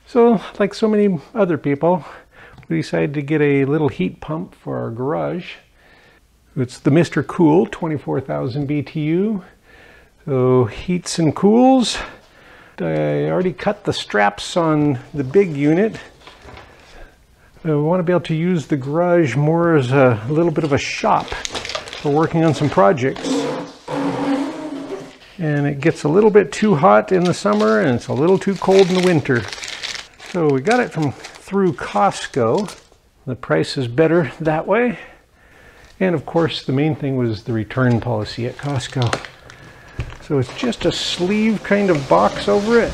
So, like so many other people, we decided to get a little heat pump for our garage. It's the MrCool 24,000 BTU. So heats and cools. I already cut the straps on the big unit. I want to be able to use the garage more as a little bit of a shop for working on some projects. And it gets a little bit too hot in the summer and it's a little too cold in the winter. So we got it through Costco. The price is better that way. And of course the main thing was the return policy at Costco. So it's just a sleeve kind of box over it.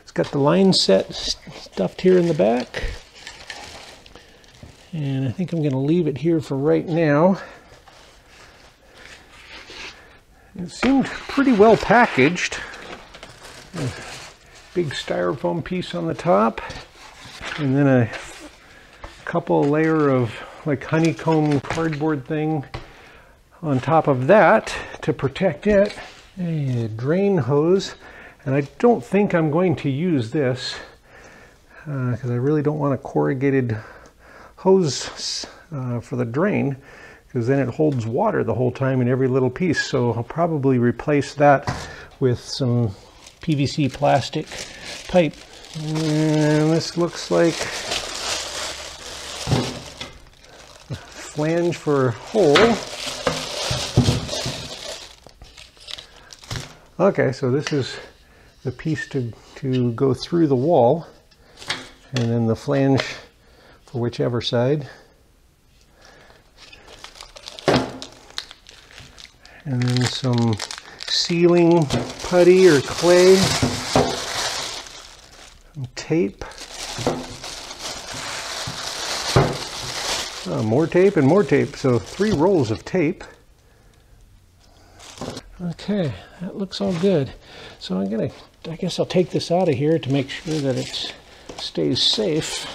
It's got the line set stuffed here in the back. And I think I'm going to leave it here for right now. It seemed pretty well packaged. A big styrofoam piece on the top, and then a couple layer of like honeycomb cardboard thing on top of that to protect it. A drain hose, and I don't think I'm going to use this because I really don't want a corrugated hose for the drain, because then it holds water the whole time in every little piece. So I'll probably replace that with some PVC plastic pipe. And this looks like a flange for a hole. Okay, so this is the piece to go through the wall, and then the flange for whichever side. And then some sealing putty or clay, some tape, more tape and more tape, so 3 rolls of tape. Okay, that looks all good. So I guess I'll take this out of here to make sure that it stays safe.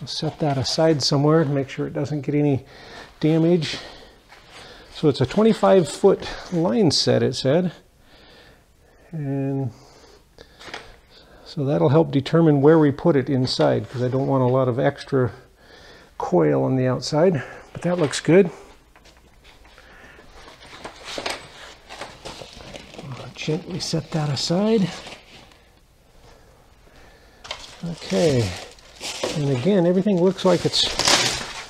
I'll set that aside somewhere to make sure it doesn't get any damage. So it's a 25-foot line set, it said. And so that'll help determine where we put it inside, because I don't want a lot of extra coil on the outside. But that looks good. I'll gently set that aside. Okay. And again, everything looks like it's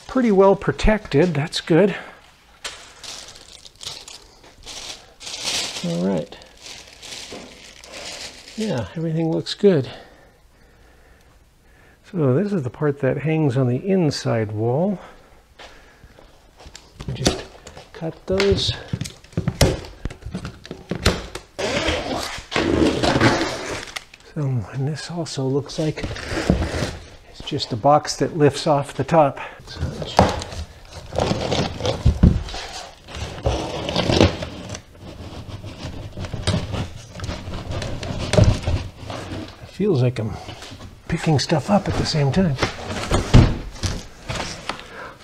pretty well protected. That's good. All right. Yeah, everything looks good. So this is the part that hangs on the inside wall. Just cut those. So, and this also looks like just a box that lifts off the top. So it feels like I'm picking stuff up at the same time.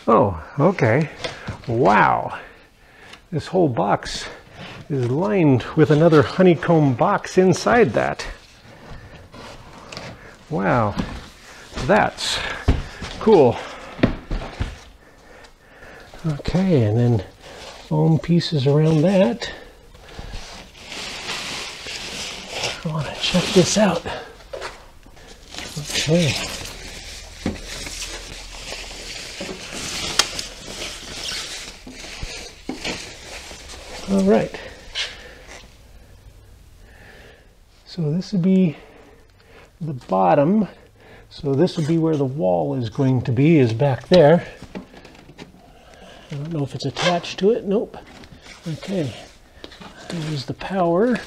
Oh, okay. Wow. This whole box is lined with another honeycomb box inside that. Wow. That's cool. Okay, and then foam pieces around that. I want to check this out. Okay. All right. So this would be the bottom. So this would be where the wall is going to be, is back there. I don't know if it's attached to it. Nope. Okay. There's the power.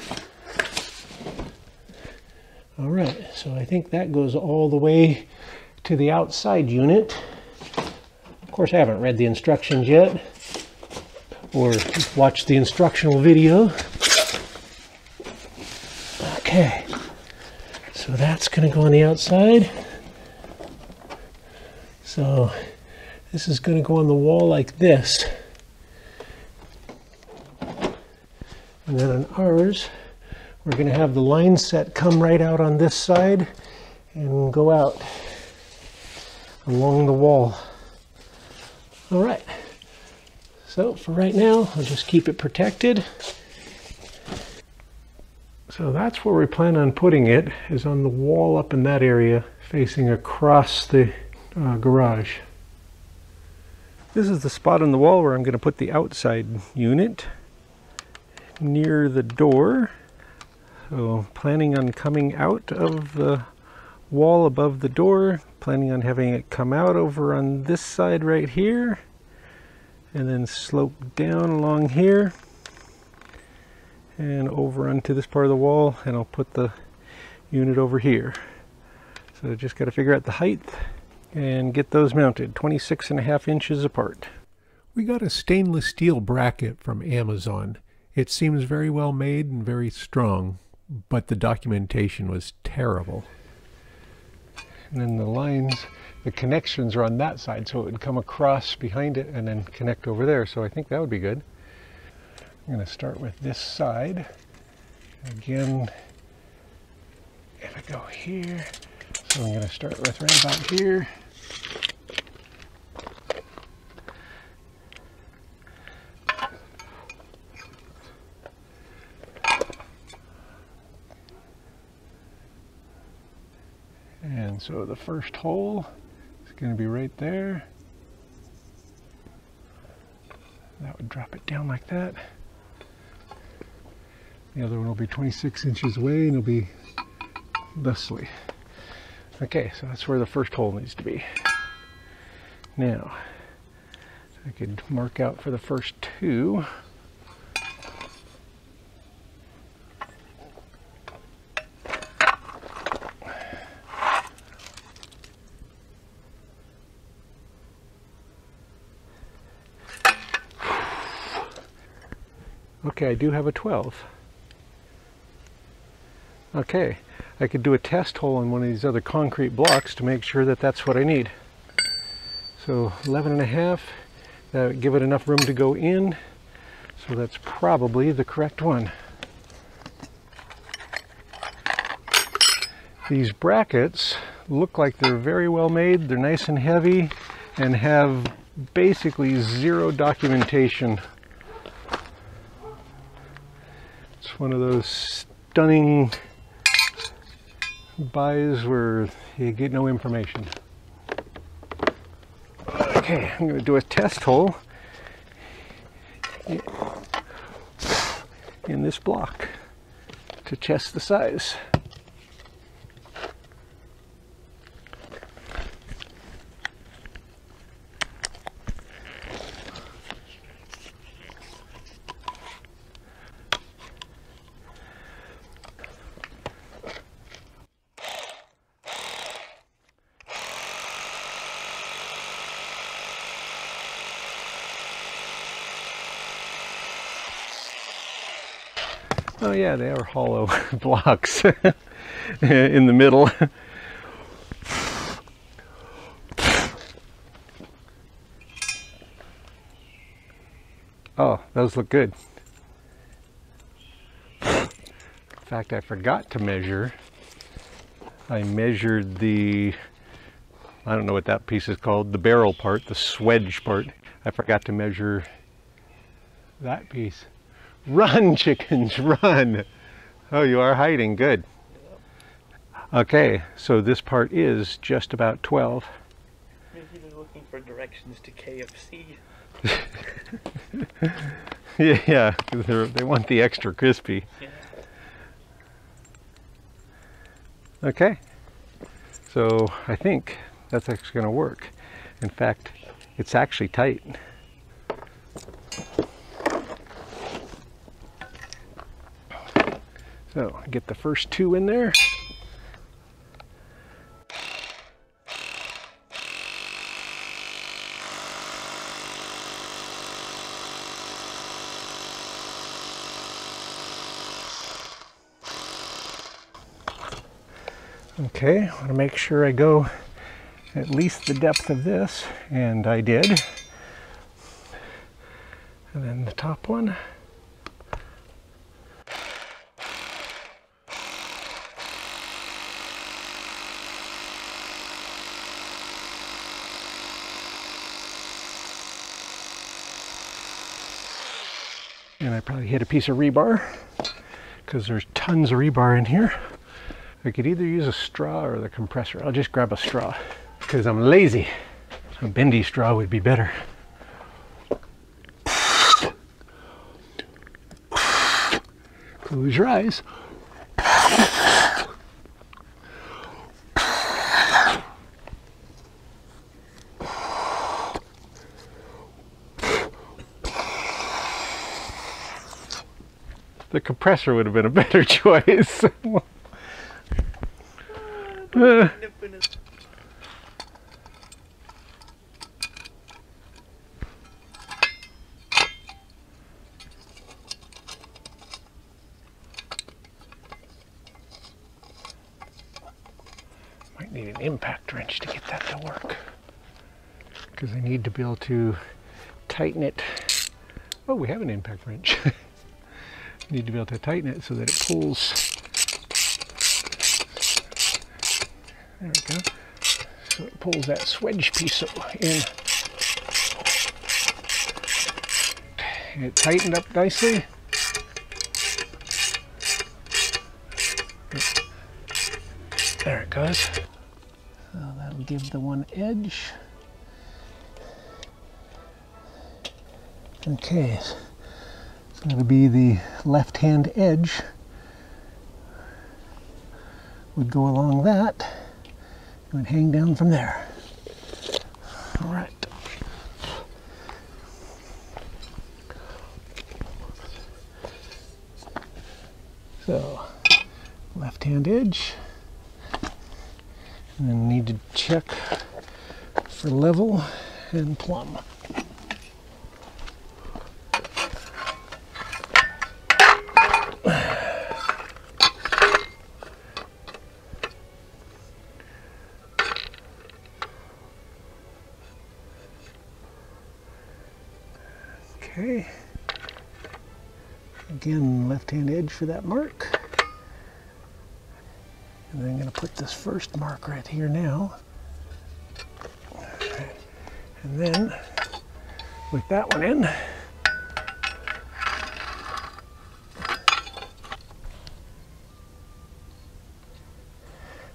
All right. So I think that goes all the way to the outside unit. Of course, I haven't read the instructions yet or watched the instructional video. Okay. So that's going to go on the outside. So This is going to go on the wall like this. And then on ours, we're going to have the line set come right out on this side and go out along the wall. All right. So for right now, I'll just keep it protected. So that's where we plan on putting it, is on the wall up in that area, facing across the garage. This is the spot on the wall where I'm going to put the outside unit near the door. So planning on coming out of the wall above the door, planning on having it come out over on this side right here, and then slope down along here and over onto this part of the wall, and I'll put the unit over here. So just got to figure out the height and get those mounted 26.5 inches apart. We got a stainless steel bracket from Amazon. It seems very well made and very strong, but the documentation was terrible. And then the lines, the connections are on that side, so it would come across behind it and then connect over there. So I think that would be good. I'm going to start with this side. Again, if I go here, so I'm going to start with right about here. And so the first hole is going to be right there. That would drop it down like that. The other one will be 26 inches away and it'll be thusly. Okay, so that's where the first hole needs to be. Now, I could mark out for the first two. Okay, I do have a 12. Okay, I could do a test hole on one of these other concrete blocks to make sure that that's what I need. So 11.5, that would give it enough room to go in. So that's probably the correct one. These brackets look like they're very well made. They're nice and heavy and have basically zero documentation. It's one of those stunning buys where you get no information. Okay, I'm going to do a test hole in this block to test the size. Oh yeah, they are hollow blocks in the middle. Oh, those look good. In fact, I forgot to measure. I measured the, I don't know what that piece is called, the barrel part, the swedge part. I forgot to measure that piece. Run, chickens, run! Oh, you are hiding, good. Okay, so this part is just about 12. Maybe they're looking for directions to KFC. Yeah, they want the extra crispy. Yeah. Okay, so I think that's actually going to work. In fact, it's actually tight. So get the first two in there. Okay, I want to make sure I go at least the depth of this, and I did. And then the top one. And I probably hit a piece of rebar because there's tons of rebar in here. I could either use a straw or the compressor. I'll just grab a straw because I'm lazy. A bendy straw would be better. Close your eyes. The compressor would have been a better choice. Might need an impact wrench to get that to work, because I need to be able to tighten it. Oh, we have an impact wrench. Need to be able to tighten it so that it pulls. There we go. So it pulls that swedge piece in. And it tightened up nicely. There it goes. So that'll give the one edge. Okay. So that'll be the left-hand edge. Would go along that. It would hang down from there. All right. So, left-hand edge. And then need to check for level and plumb. Okay, again, left-hand edge for that mark. And then I'm going to put this first mark right here now. And then, with that one in,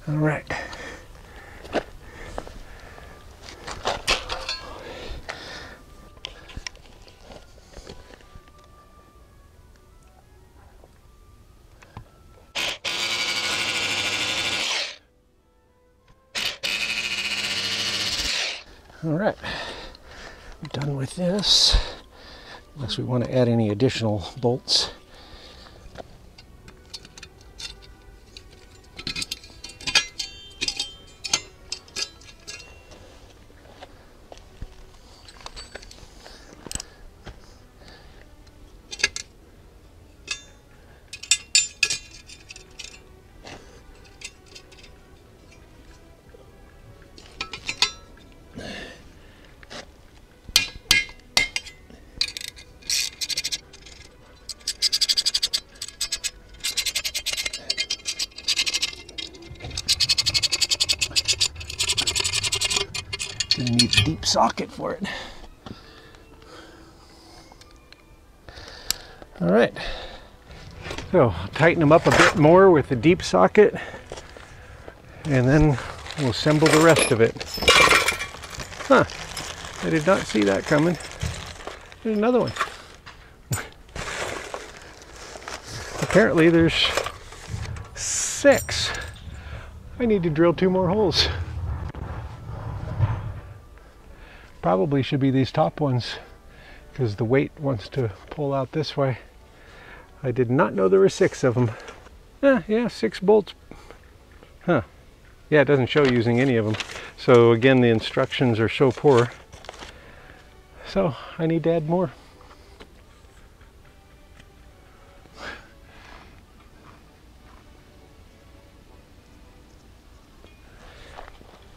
all right. All right, I'm done with this, unless we want to add any additional bolts. Gonna need a deep socket for it. All right, so tighten them up a bit more with the deep socket, and then we'll assemble the rest of it. Huh, I did not see that coming. There's another one. Apparently there's 6. I need to drill 2 more holes. Probably should be these top ones, because the weight wants to pull out this way. I did not know there were 6 of them. Yeah, 6 bolts. Huh. Yeah, it doesn't show using any of them. So again, the instructions are so poor. So I need to add more.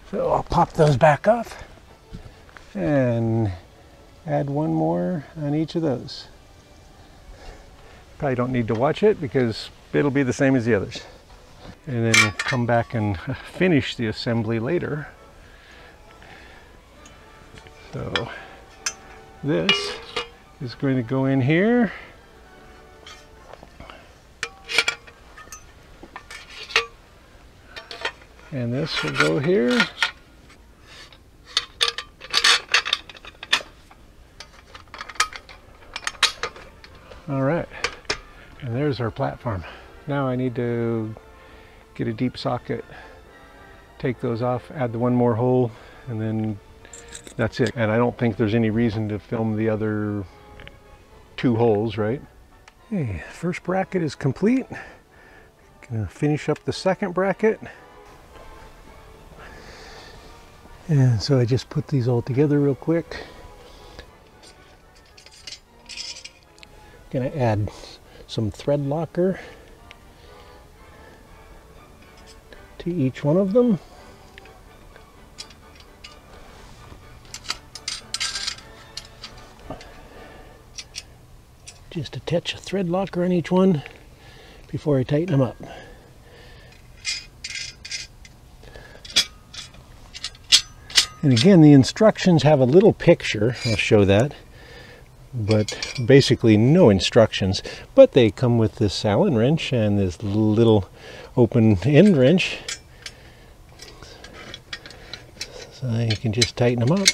So I'll pop those back off and add one more on each of those. Probably don't need to watch it because it'll be the same as the others. And then come back and finish the assembly later. So this is going to go in here. And this will go here. All right, and there's our platform. Now I need to get a deep socket, take those off, add the one more hole, and then that's it. And I don't think there's any reason to film the other 2 holes, right? Okay, first bracket is complete. Gonna finish up the second bracket. And so I just put these all together real quick. Gonna add some thread locker to each one of them. Just attach a thread locker on each one before I tighten them up. And again, the instructions have a little picture, I'll show that, but basically no instructions. But they come with this Allen wrench and this little open end wrench, so you can just tighten them up.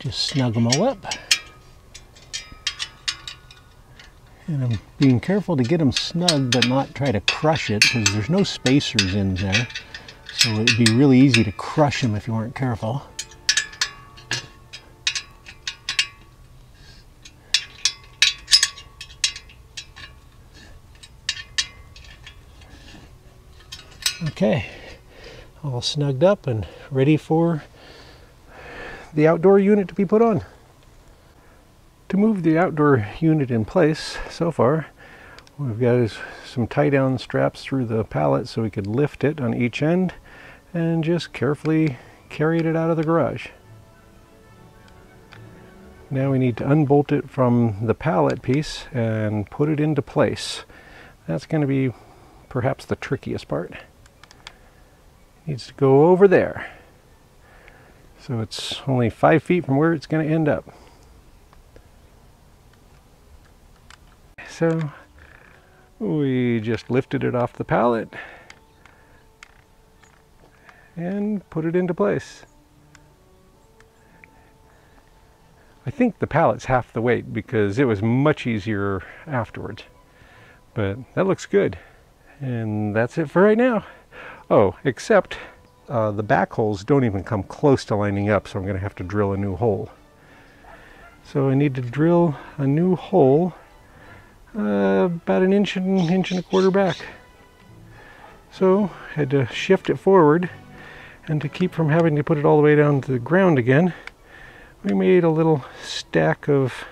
Just snug them all up. And I'm being careful to get them snug but not try to crush it because there's no spacers in there. So it'd be really easy to crush them if you weren't careful. Okay, all snugged up and ready for the outdoor unit to be put on. To move the outdoor unit in place, so far, we've got some tie-down straps through the pallet so we could lift it on each end and just carefully carry it out of the garage. Now we need to unbolt it from the pallet piece and put it into place. That's going to be perhaps the trickiest part. It needs to go over there. So it's only 5 feet from where it's going to end up. So we just lifted it off the pallet and put it into place. I think the pallet's half the weight because it was much easier afterwards. But that looks good. And that's it for right now. Oh, except the back holes don't even come close to lining up, so I'm going to have to drill a new hole. So I need to drill a new hole about an inch and a quarter back. So I had to shift it forward, and to keep from having to put it all the way down to the ground again, we made a little stack of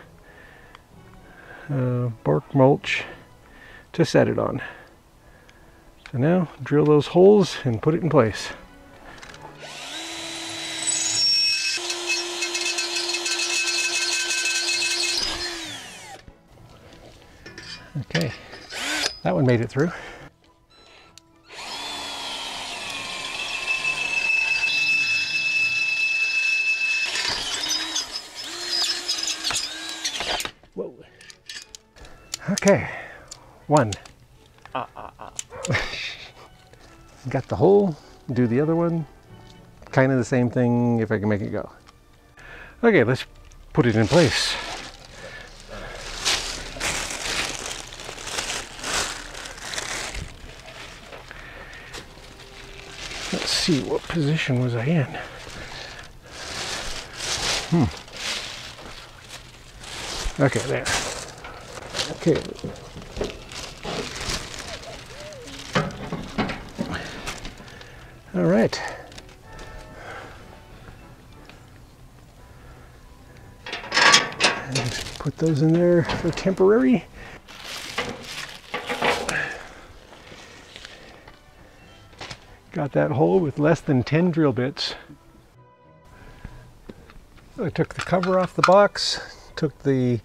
bark mulch to set it on. So now drill those holes and put it in place. Okay, that one made it through. Whoa. Okay, one. Got the hole, do the other one. Kind of the same thing if I can make it go. Okay, let's put it in place. Let's see, what position was I in? Okay, there. Okay. All right. Put those in there for temporary. Got that hole with less than 10 drill bits. I took the cover off the box, took the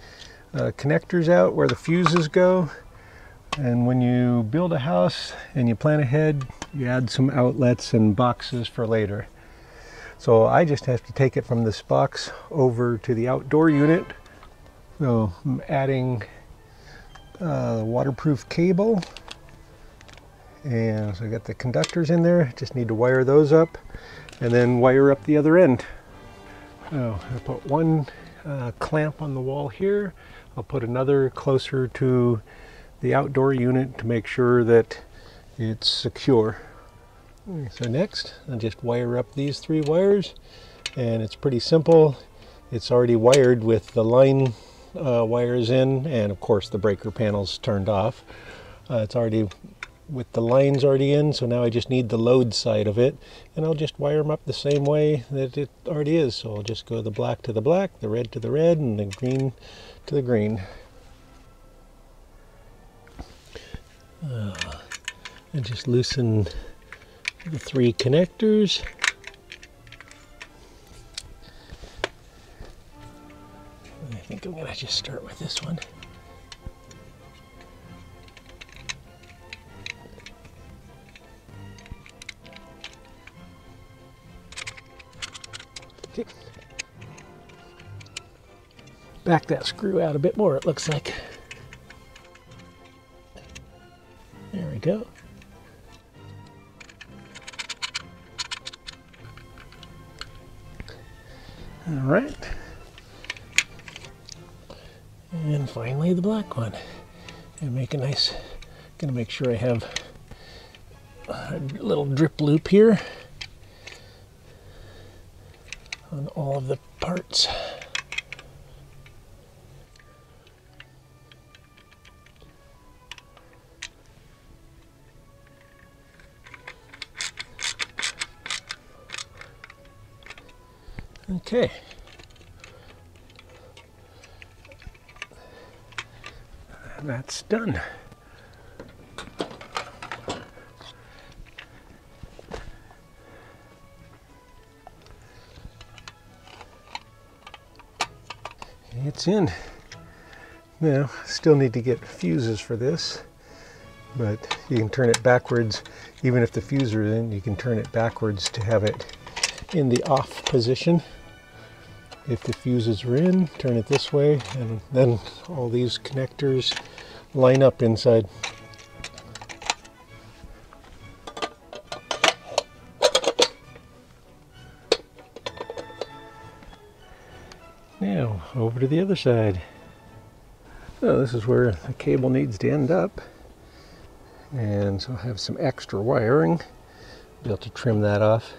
connectors out where the fuses go, and when you build a house and you plan ahead, you add some outlets and boxes for later. So I just have to take it from this box over to the outdoor unit. So I'm adding the waterproof cable, and so I got the conductors in there, just need to wire those up and then wire up the other end. So I put one clamp on the wall here. I'll put another closer to the outdoor unit to make sure that it's secure. So next, I'll just wire up these 3 wires, and it's pretty simple. It's already wired with the line wires in, and of course the breaker panel's turned off. It's already with the lines already in, so now I just need the load side of it, and I'll just wire them up the same way that it already is. So I'll just go the black to the black, the red to the red, and the green to the green. And just loosen the 3 connectors. I think I'm going to just start with this one. Okay. Back that screw out a bit more, it looks like. There we go. All right. And finally the black one. And make a nice, gonna make sure I have a little drip loop here on all of the parts. Okay. And that's done. It's in. Now, still need to get fuses for this, but you can turn it backwards. Even if the fuse is in, you can turn it backwards to have it in the off position. If the fuses are in, turn it this way, and then all these connectors line up inside. Now, over to the other side. So this is where the cable needs to end up. And so I have some extra wiring. Be able to trim that off.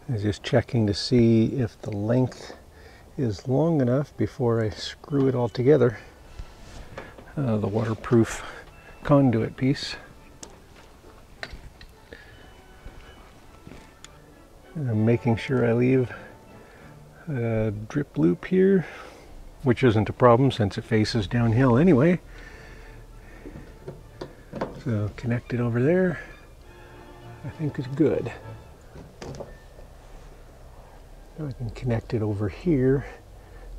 I'm just checking to see if the length is long enough before I screw it all together. The waterproof conduit piece. And I'm making sure I leave a drip loop here, which isn't a problem since it faces downhill anyway. So connect it over there, I think is good. Now I can connect it over here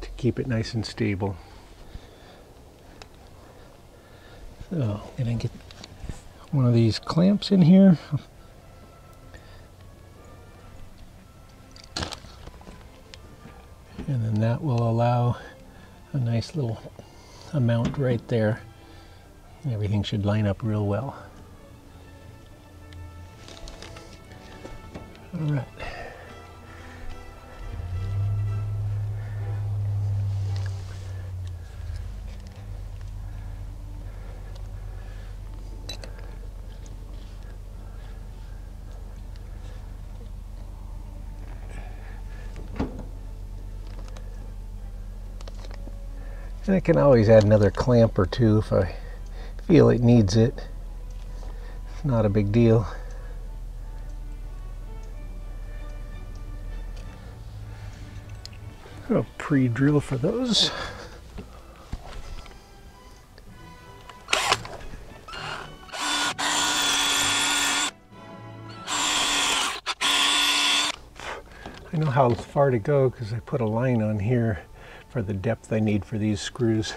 to keep it nice and stable. So I'm gonna get one of these clamps in here. And then that will allow a nice little amount right there. Everything should line up real well. All right. And I can always add another clamp or two if I feel it needs it. It's not a big deal. I'll pre-drill for those. I know how far to go because I put a line on here for the depth I need for these screws.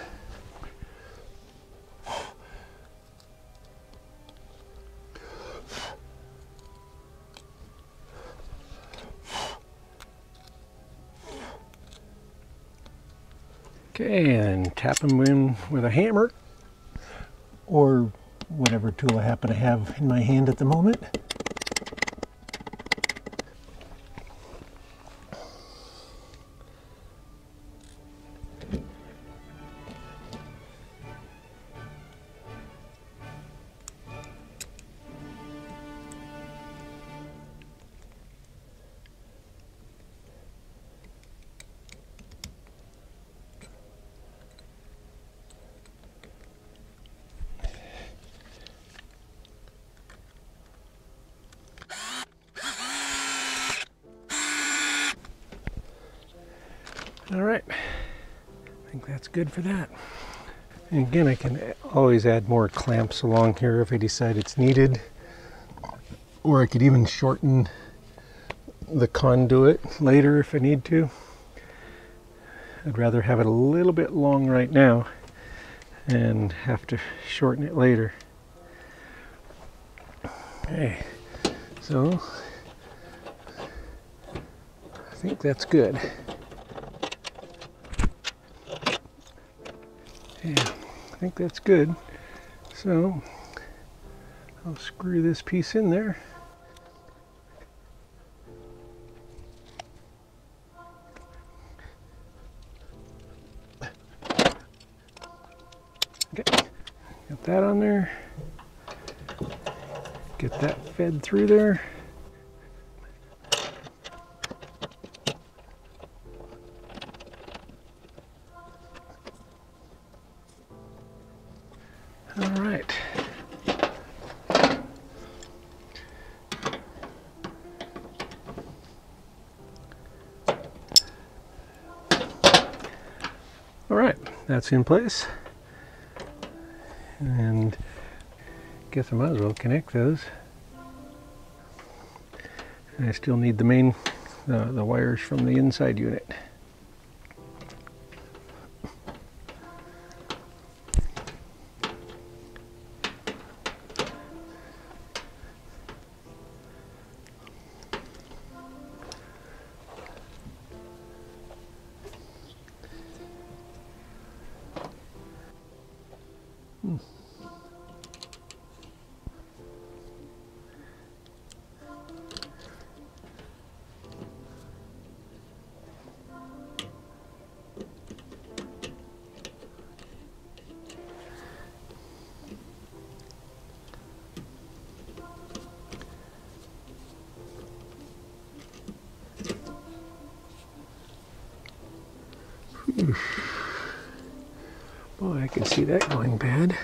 Okay, and tap them in with a hammer or whatever tool I happen to have in my hand at the moment. All right, I think that's good for that. And again, I can always add more clamps along here if I decide it's needed. Or I could even shorten the conduit later if I need to. I'd rather have it a little bit long right now and have to shorten it later. Okay, so I think that's good. Yeah, I think that's good. So I'll screw this piece in there. Okay, got that on there. Get that fed through there. All right. All right, that's in place. And guess I might as well connect those. And I still need the main, the wires from the inside unit. Boy, I can see that going bad.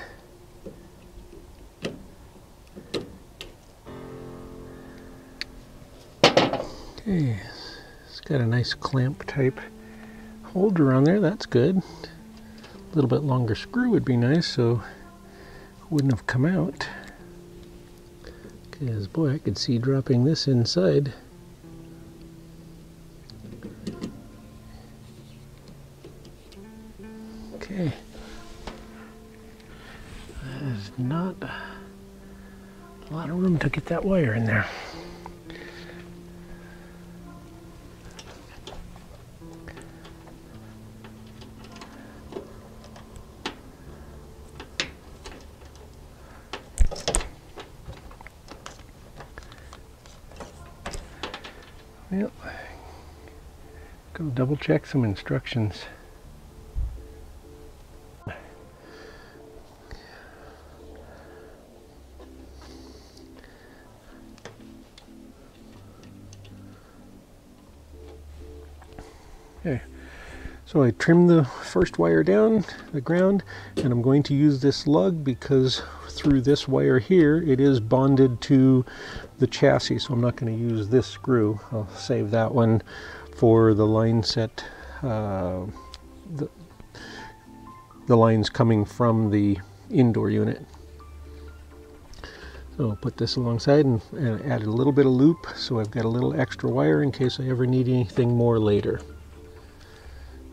Okay, it's got a nice clamp type holder on there, that's good. A little bit longer screw would be nice so it wouldn't have come out. Because boy, I could see dropping this inside. Okay, that is not a lot of room to get that wire in there. Yep, go double check some instructions. Okay, so I trimmed the first wire down, the ground, and I'm going to use this lug because through this wire here it is bonded to the chassis, so I'm not going to use this screw. I'll save that one for the line set the lines coming from the indoor unit. So I'll put this alongside and add a little bit of loop so I've got a little extra wire in case I ever need anything more later.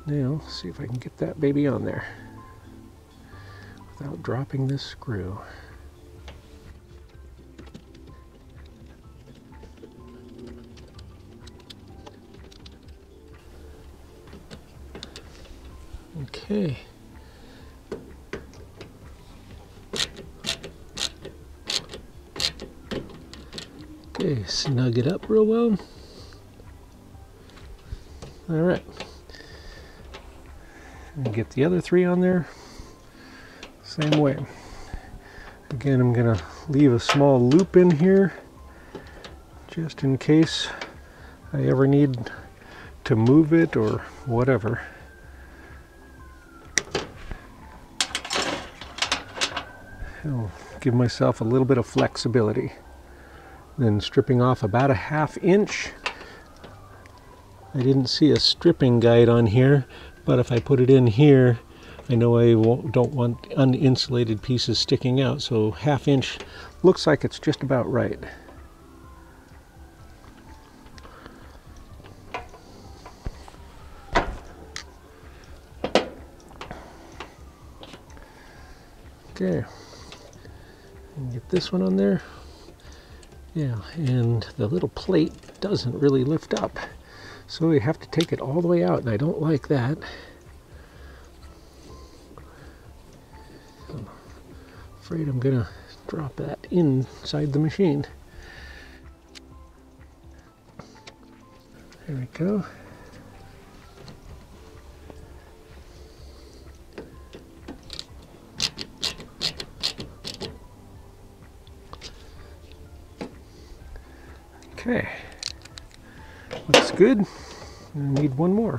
Now, see if I can get that baby on there without dropping this screw. Okay. Okay, snug it up real well. All right. And get the other three on there. Same way. Again, I'm going to leave a small loop in here just in case I ever need to move it or whatever. I'll give myself a little bit of flexibility. Then stripping off about a 1/2 inch. I didn't see a stripping guide on here, but if I put it in here, I know I don't want uninsulated pieces sticking out, so 1/2 inch looks like it's just about right. Okay, and get this one on there. Yeah, and the little plate doesn't really lift up, so you have to take it all the way out, and I don't like that. I'm afraid I'm gonna drop that inside the machine. There we go. Okay, looks good. I need one more.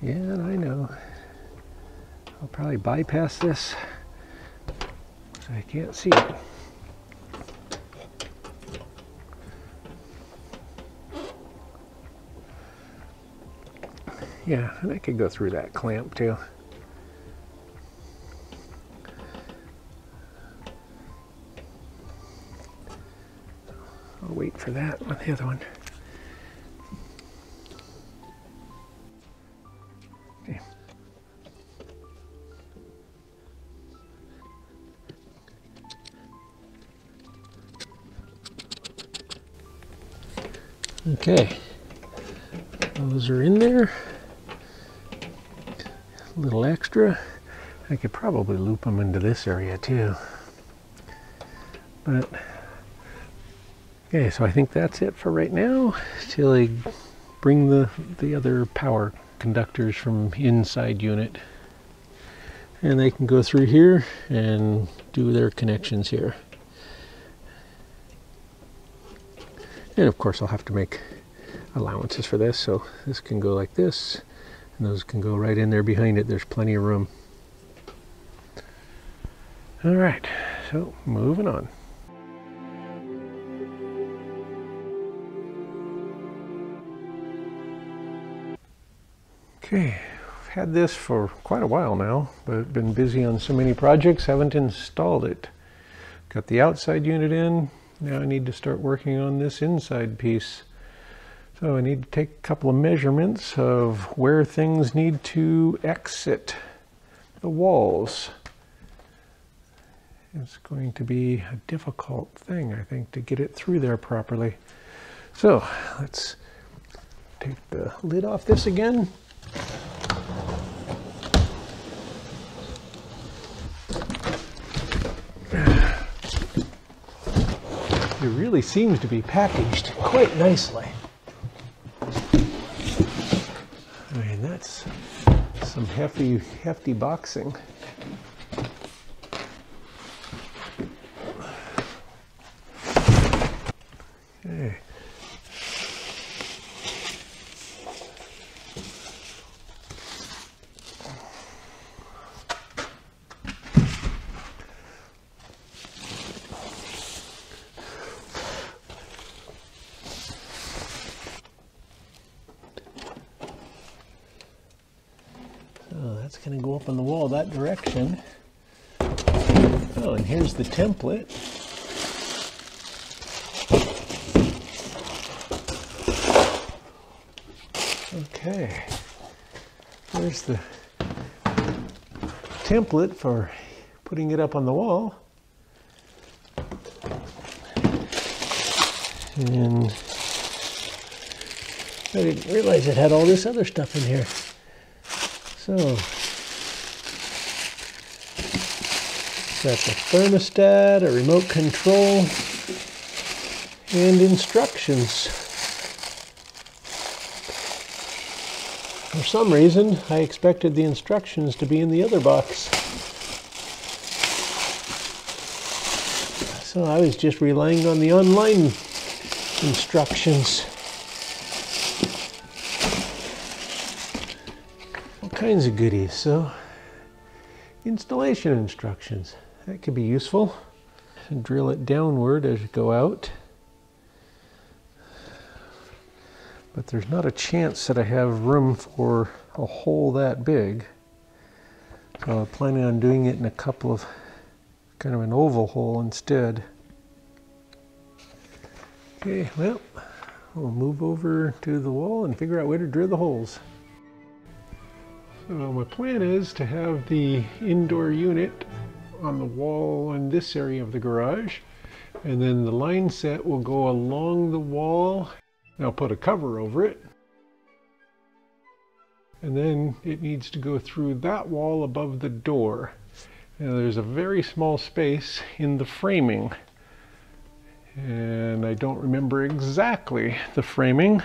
Yeah, I know. I'll probably bypass this so I can't see it. Yeah, and I could go through that clamp too. I'll wait for that on the other one. Okay. Okay, those are in there. A little extra. I could probably loop them into this area too. But okay, so I think that's it for right now till I bring the other power conductors from inside unit. And they can go through here and do their connections here. And of course I'll have to make allowances for this, so this can go like this. And those can go right in there behind it. There's plenty of room. All right, so moving on. Okay, I've had this for quite a while now, but I've been busy on so many projects, haven't installed it. Got the outside unit in. Now I need to start working on this inside piece. So I need to take a couple of measurements of where things need to exit the walls. It's going to be a difficult thing, I think, to get it through there properly. So let's take the lid off this again. It really seems to be packaged quite nicely. I mean, that's some hefty boxing. Okay. that's going to go up on the wall that direction. Oh, and here's the template. Okay, there's the template for putting it up on the wall. And I didn't realize it had all this other stuff in here. So, got the thermostat, a remote control, and instructions. For some reason, I expected the instructions to be in the other box. So I was just relying on the online instructions. All kinds of goodies. So, installation instructions. That could be useful. And drill it downward as you go out. But there's not a chance that I have room for a hole that big. So I'm planning on doing it in a couple of, kind of an oval hole instead. Okay, well, we'll move over to the wall and figure out where to drill the holes. So my plan is to have the indoor unit on the wall in this area of the garage, and then the line set will go along the wall. I'll put a cover over it, and then it needs to go through that wall above the door. Now there's a very small space in the framing, and I don't remember exactly the framing.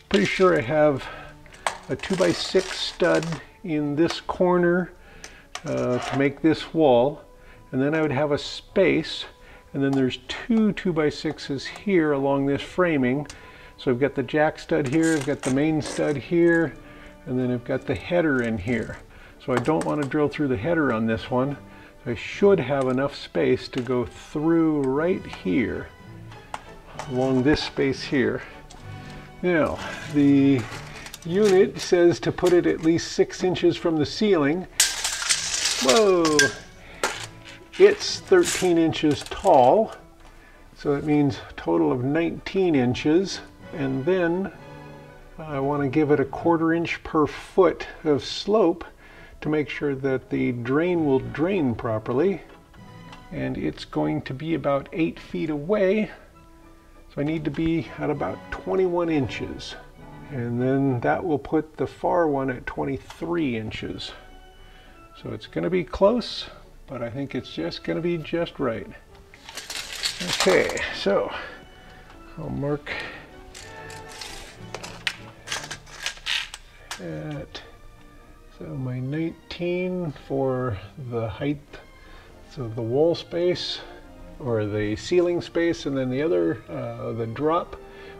Pretty sure I have a 2x6 stud in this corner to make this wall, and then I would have a space. And then there's two 2x6s here along this framing. So I've got the jack stud here, I've got the main stud here, and then I've got the header in here. So I don't want to drill through the header on this one. So I should have enough space to go through right here, along this space here. Now, the unit says to put it at least 6 inches from the ceiling. Whoa! It's 13 inches tall, so that means a total of 19 inches. And then I want to give it a 1/4 inch per foot of slope to make sure that the drain will drain properly. And it's going to be about 8 feet away, so I need to be at about 21 inches. And then that will put the far one at 23 inches. So it's going to be close, but I think it's just going to be just right. Okay, so I'll mark at, so my 19 for the height, so the wall space or the ceiling space, and then the other, the drop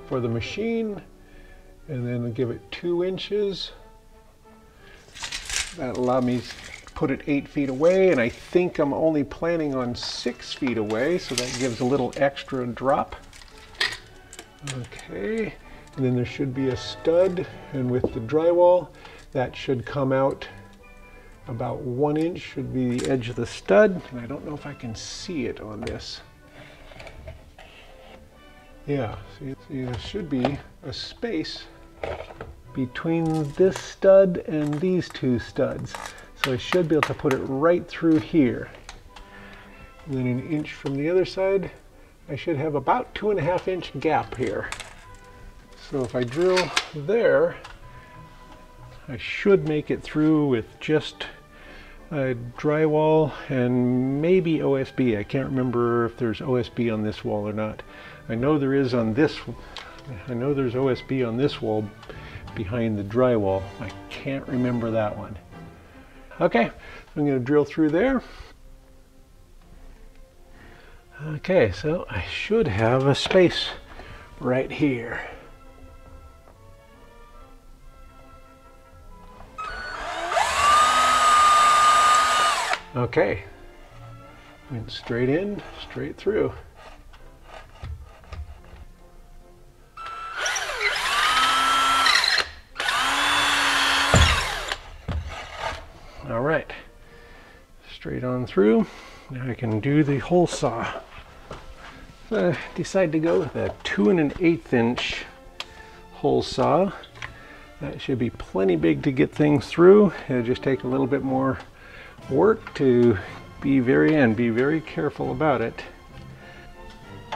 for the machine, and then I'll give it 2 inches. That allowed me put it 8 feet away, and I think I'm only planning on 6 feet away, so that gives a little extra drop. Okay, and then there should be a stud, and with the drywall that should come out about 1 inch, should be the edge of the stud, and I don't know if I can see it on this. Yeah, see there should be a space between this stud and these two studs. So I should be able to put it right through here. And then 1 inch from the other side, I should have about 2.5 inch gap here. So if I drill there, I should make it through with just drywall and maybe OSB. I can't remember if there's OSB on this wall or not. I know there is on this, I know there's OSB on this wall behind the drywall. I can't remember that one. Okay, I'm going to drill through there. Okay, so I should have a space right here. Okay, went straight in, straight through. straight on through. Now I can do the hole saw. So I decided to go with a 2 1/8 inch hole saw. That should be plenty big to get things through. It'll just take a little bit more work to be very careful about it.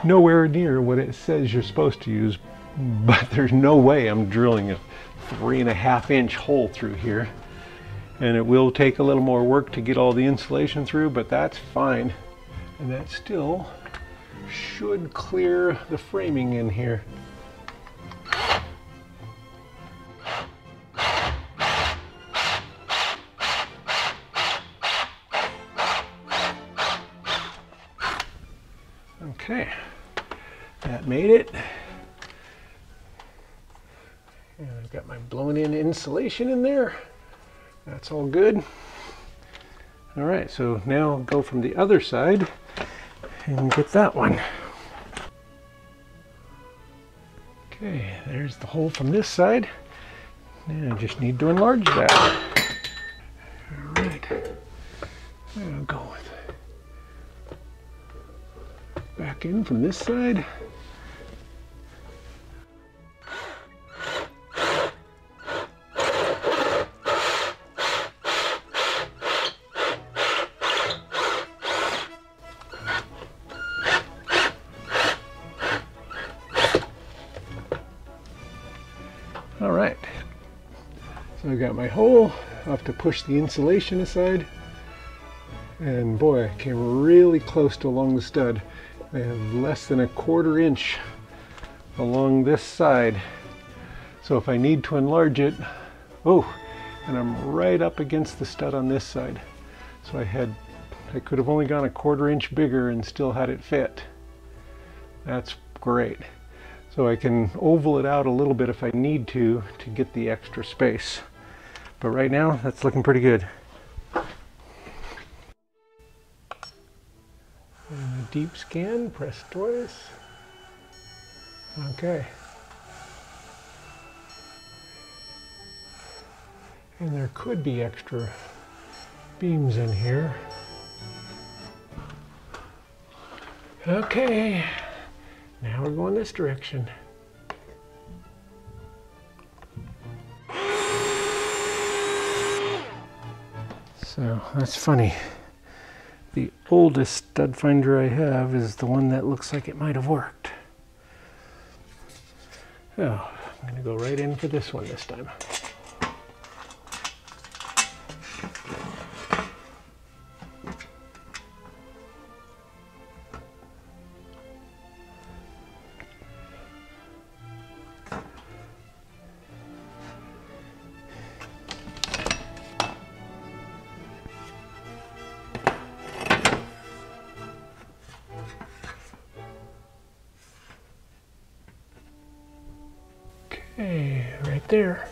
Nowhere near what it says you're supposed to use, but there's no way I'm drilling a 3 1/2 inch hole through here. And it will take a little more work to get all the insulation through, but that's fine. And that still should clear the framing in here. Okay, that made it. And I've got my blown in insulation in there. That's all good. All right, so now I'll go from the other side and get that one. Okay, there's the hole from this side. Now I just need to enlarge that. All right, I'll go with back in from this side. All right, so I got my hole. I'll have to push the insulation aside. And boy, I came really close to along the stud. I have less than 1/4 inch along this side. So if I need to enlarge it, oh, and I'm right up against the stud on this side. So I could have only gone 1/4 inch bigger and still had it fit. That's great. So I can oval it out a little bit if I need to get the extra space. But right now, that's looking pretty good. And a deep scan, press twice. Okay. And there could be extra beams in here. Okay. Now we're going this direction. So that's funny. The oldest stud finder I have is the one that looks like it might have worked. So I'm going to go right in for this one this time. Okay, right there.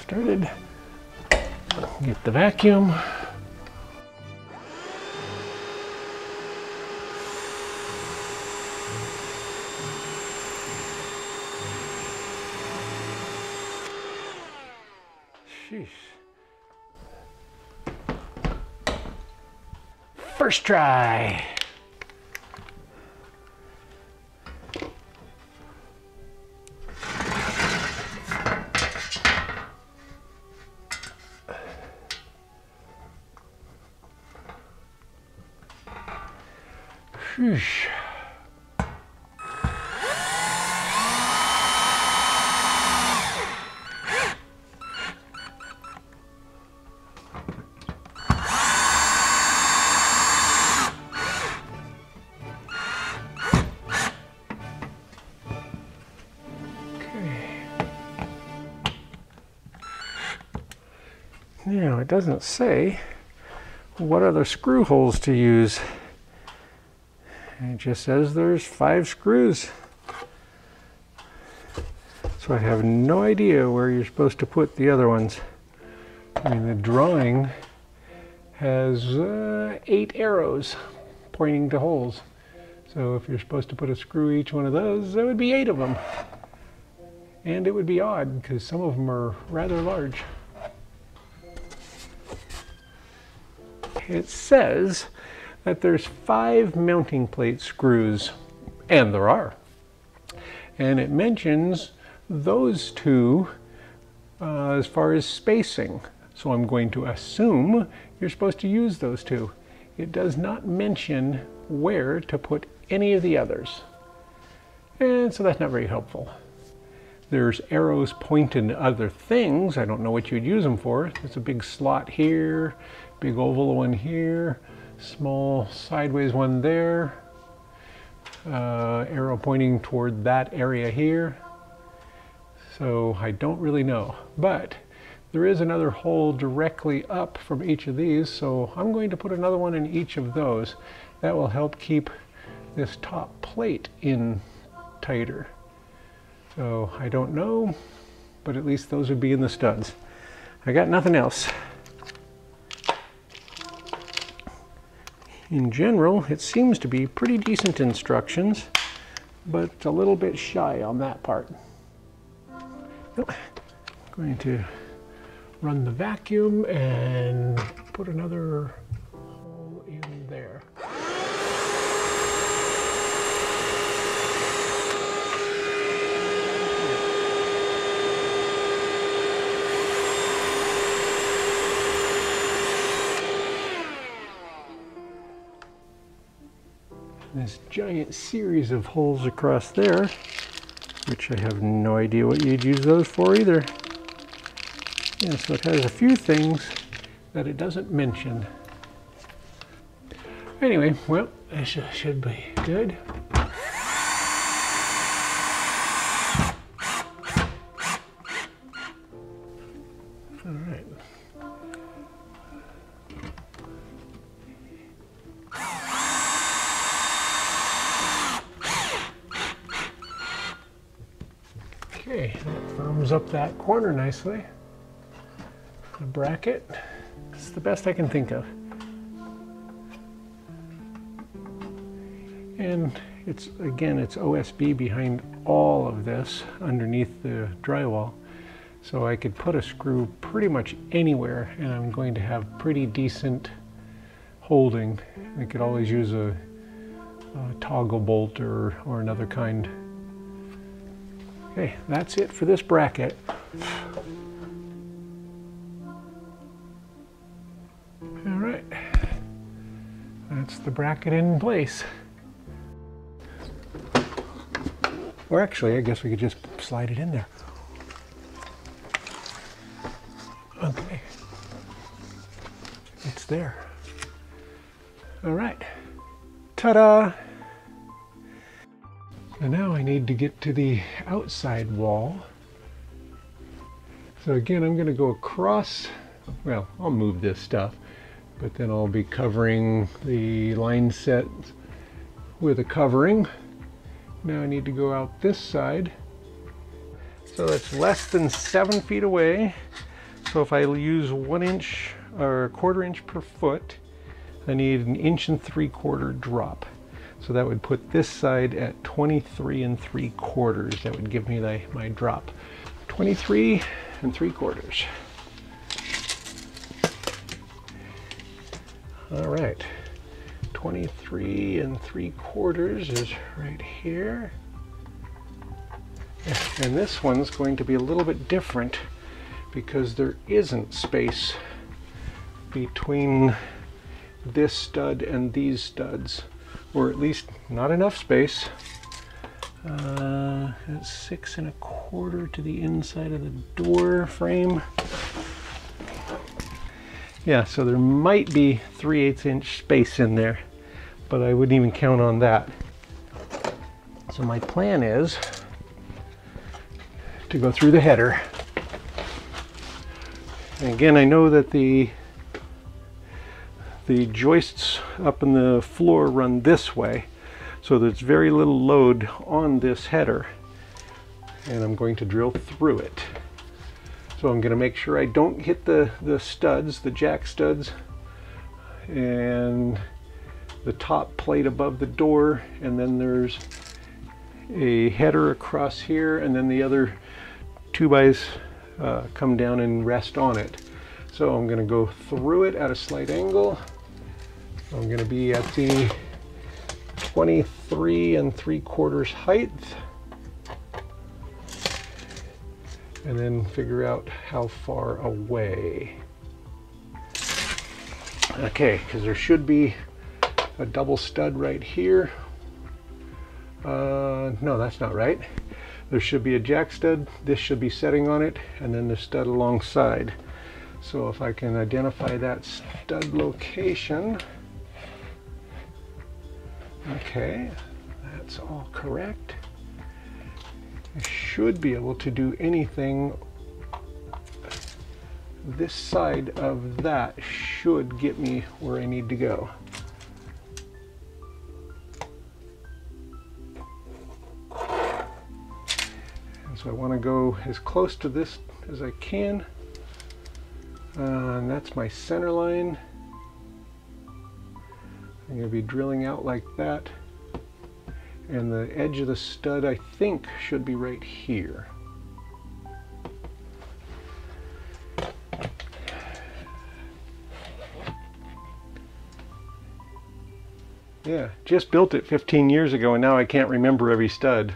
Started. Get the vacuum. Sheesh. First try. Sheesh. Now, it doesn't say what other screw holes to use. It just says there's 5 screws. So I have no idea where you're supposed to put the other ones. I mean, the drawing has 8 arrows pointing to holes. So if you're supposed to put a screw each one of those, there would be 8 of them. And it would be odd because some of them are rather large. It says that there's 5 mounting plate screws, and there are. And it mentions those 2 as far as spacing. So I'm going to assume you're supposed to use those 2. It does not mention where to put any of the others. And so that's not very helpful. There's arrows pointing to other things. I don't know what you'd use them for. There's a big slot here, big oval one here, small sideways one there, arrow pointing toward that area here. So I don't really know, but there is another hole directly up from each of these, so I'm going to put another one in each of those. That will help keep this top plate in tighter. So I don't know, but at least those would be in the studs. I got nothing else. In general, it seems to be pretty decent instructions, but a little bit shy on that part. I'm going to run the vacuum and put another hole in there. This giant series of holes across there, which I have no idea what you'd use those for either. Yeah, so it has a few things that it doesn't mention. Anyway, well, this should be good. All right. Okay, that firms up that corner nicely. The bracket, it's the best I can think of. And it's, again, it's OSB behind all of this underneath the drywall. So I could put a screw pretty much anywhere and I'm going to have pretty decent holding. I could always use a toggle bolt or another kind. Okay, that's it for this bracket. All right, that's the bracket in place. Or actually, I guess we could just slide it in there. Okay, it's there. All right, ta-da! And now I need to get to the outside wall. So again, I'm going to go across, well, I'll move this stuff, but then I'll be covering the line set with a covering. Now I need to go out this side. So it's less than 7 feet away. So if I use 1 inch or 1/4 inch per foot, I need 1 3/4 inch drop. So that would put this side at 23 3/4. That would give me my drop. 23 3/4. All right, 23 3/4 is right here. And this one's going to be a little bit different because there isn't space between this stud and these studs, or at least not enough space. It's 6 1/4 to the inside of the door frame. Yeah, so there might be 3/8 inch space in there, but I wouldn't even count on that. So my plan is to go through the header. And again, I know that the joists up in the floor run this way, so there's very little load on this header, and I'm going to drill through it. So I'm going to make sure I don't hit the studs, the jack studs, and the top plate above the door, and then there's a header across here, and then the other 2x come down and rest on it. So I'm going to go through it at a slight angle. I'm going to be at the 23 3/4 height, and then figure out how far away. Okay, because there should be a double stud right here. No, that's not right. There should be a jack stud. This should be setting on it, and then the stud alongside. So if I can identify that stud location. Okay, that's all correct. I should be able to do anything. This side of that should get me where I need to go. And so I want to go as close to this as I can. And that's my center line. I'm going to be drilling out like that, and the edge of the stud I think should be right here. Yeah, just built it 15 years ago and now I can't remember every stud.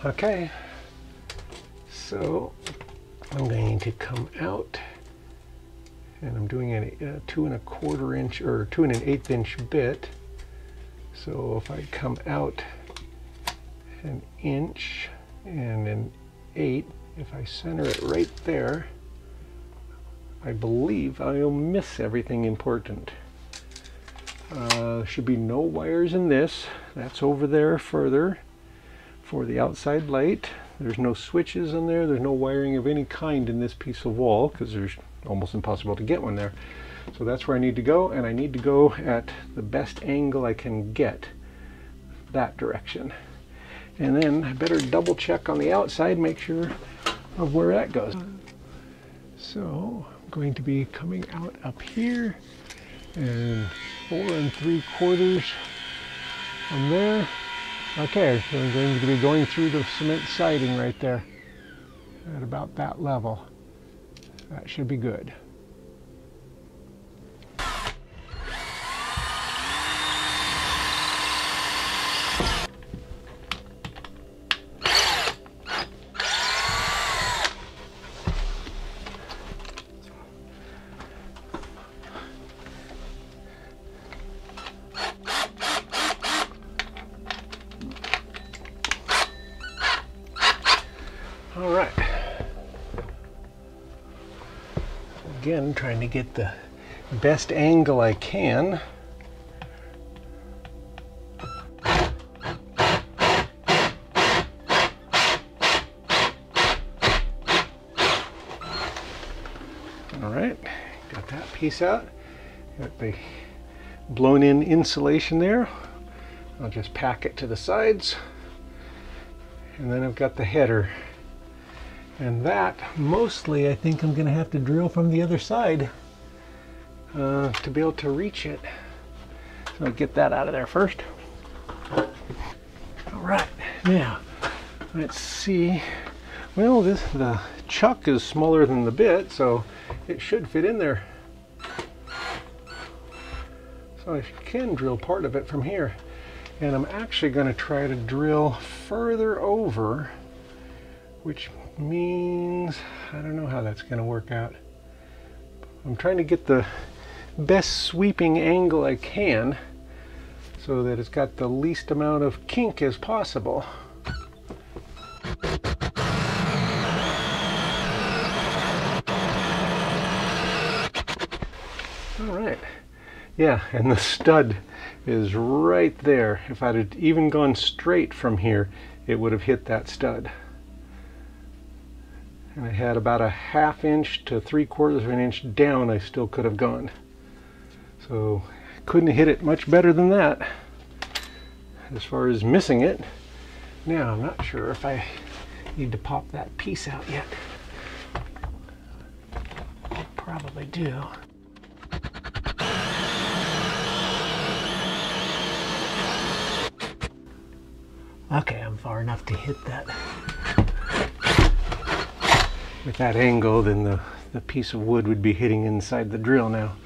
Okay, so I'm going to come out, and I'm doing a 2 1/4 inch or 2 1/8 inch bit. So if I come out 1 inch and 1/8, if I center it right there, I believe I'll miss everything important. There should be no wires in this. That's over there further for the outside light. There's no switches in there. There's no wiring of any kind in this piece of wall because there's almost impossible to get one there. So that's where I need to go, and I need to go at the best angle I can get, that direction. And then I better double check on the outside, make sure of where that goes. So I'm going to be coming out up here, and 4 3/4 from there. Okay, so I'm going to be going through the cement siding right there at about that level. That should be good. All right. Again, trying to get the best angle I can. All right, got that piece out. Got the blown in insulation there. I'll just pack it to the sides. And then I've got the header. And that, mostly, I think I'm going to have to drill from the other side to be able to reach it. So I'll get that out of there first. All right, now, let's see. Well, the chuck is smaller than the bit, so it should fit in there. So I can drill part of it from here. And I'm actually going to try to drill further over, which means I don't know how that's going to work out. I'm trying to get the best sweeping angle I can so that it's got the least amount of kink as possible. All right. Yeah, and the stud is right there. If I'd have even gone straight from here, it would have hit that stud. And I had about a 1/2 inch to 3/4 of an inch down I still could have gone. So couldn't hit it much better than that as far as missing it. Now I'm not sure if I need to pop that piece out yet. probably do. Okay, I'm far enough to hit that. With that angle, then the piece of wood would be hitting inside the drill now.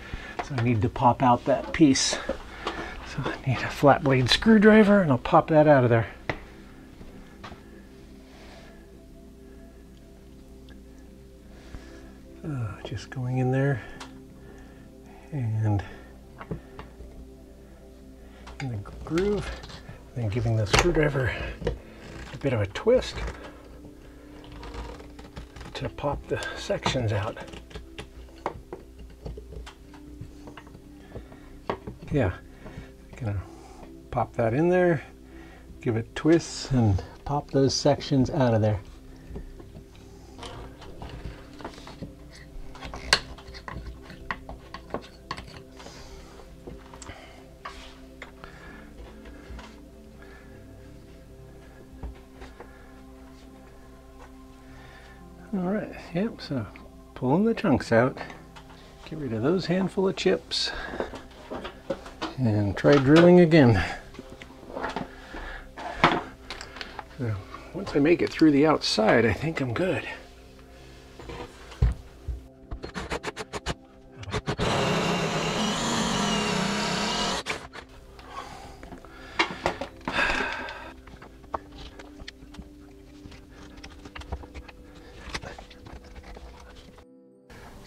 So I need to pop out that piece. So I need a flat blade screwdriver and I'll pop that out of there. Just going in there and in the groove, then giving the screwdriver a bit of a twist to pop the sections out. Yeah, gonna pop that in there, give it twists, and pop those sections out of there. All right, yep, so pulling the chunks out, get rid of those handful of chips, and try drilling again. So once I make it through the outside, I think I'm good.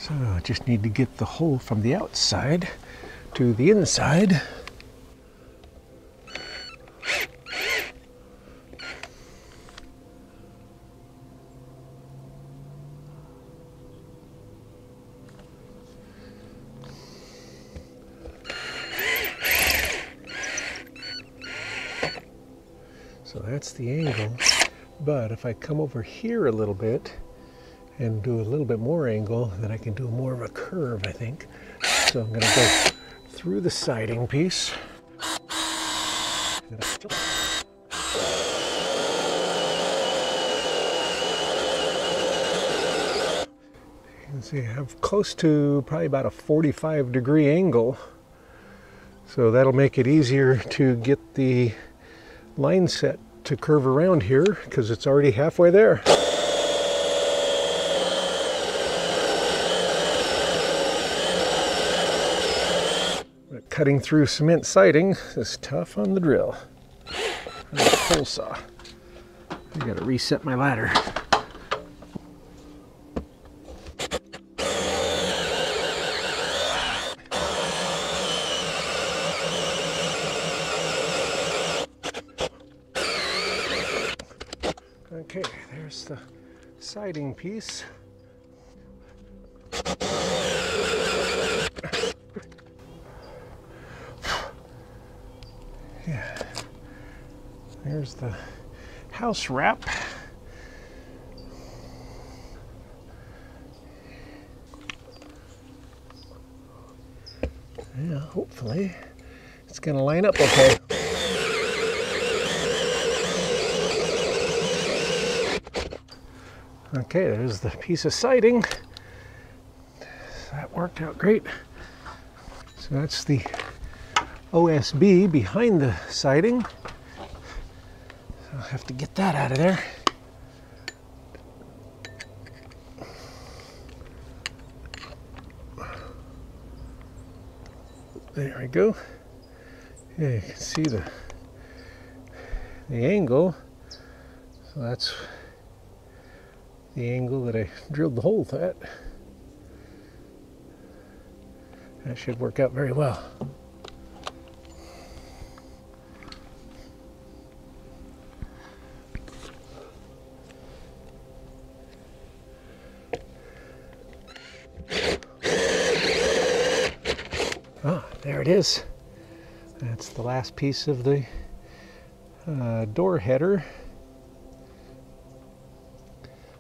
So I just need to get the hole from the outside to the inside. So that's the angle, but if I come over here a little bit and do a little bit more angle, then I can do more of a curve, I think. So I'm gonna go through the siding piece. You can see I have close to probably about a 45-degree angle. So that'll make it easier to get the line set to curve around here because it's already halfway there. But cutting through cement siding is tough on the drill. And the pole saw. I gotta reset my ladder. Okay, there's the siding piece. Yeah, there's the house wrap. Yeah, hopefully it's gonna line up okay. Okay, there's the piece of siding. That worked out great. So that's the OSB behind the siding. So I'll have to get that out of there. There we go. Yeah, you can see the angle. So that's the angle that I drilled the hole at. That should work out very well. Ah, there it is. That's the last piece of the door header.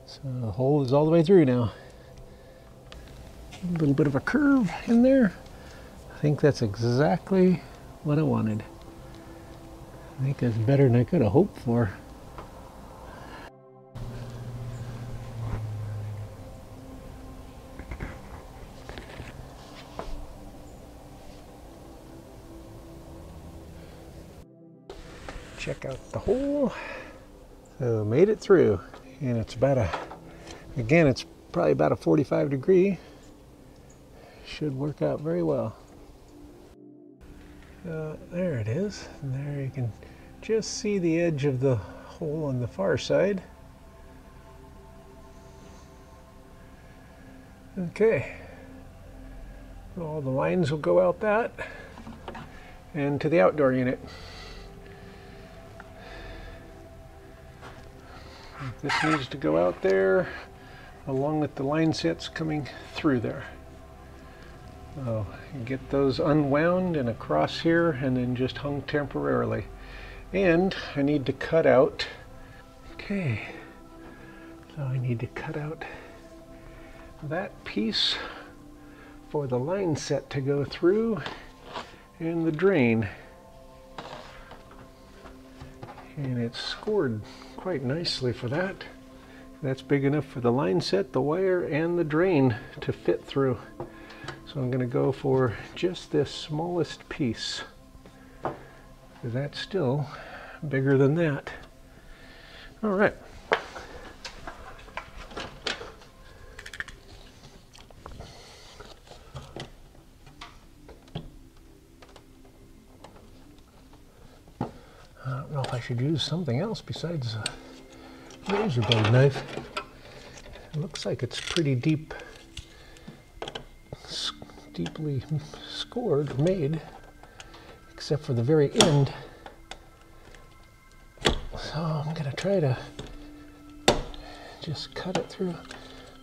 So the hole is all the way through now. A little bit of a curve in there. I think that's exactly what I wanted. I think that's better than I could have hoped for. check out the hole. So made it through, and it's about again, it's probably about a 45 degree. Should work out very well. There it is, and there you can just see the edge of the hole on the far side. Okay, all the lines will go out that and to the outdoor unit. This needs to go out there along with the line sets coming through there. So get those unwound and across here and then just hung temporarily. And I need to cut out, okay, so I need to cut out that piece for the line set to go through and the drain. And it's scored quite nicely for that. That's big enough for the line set, the wire, and the drain to fit through. So I'm going to go for just this smallest piece, because that's still bigger than that. All right. I don't know if I should use something else besides a razor blade knife. It looks like it's pretty deeply scored, made, except for the very end. So I'm going to try to just cut it through.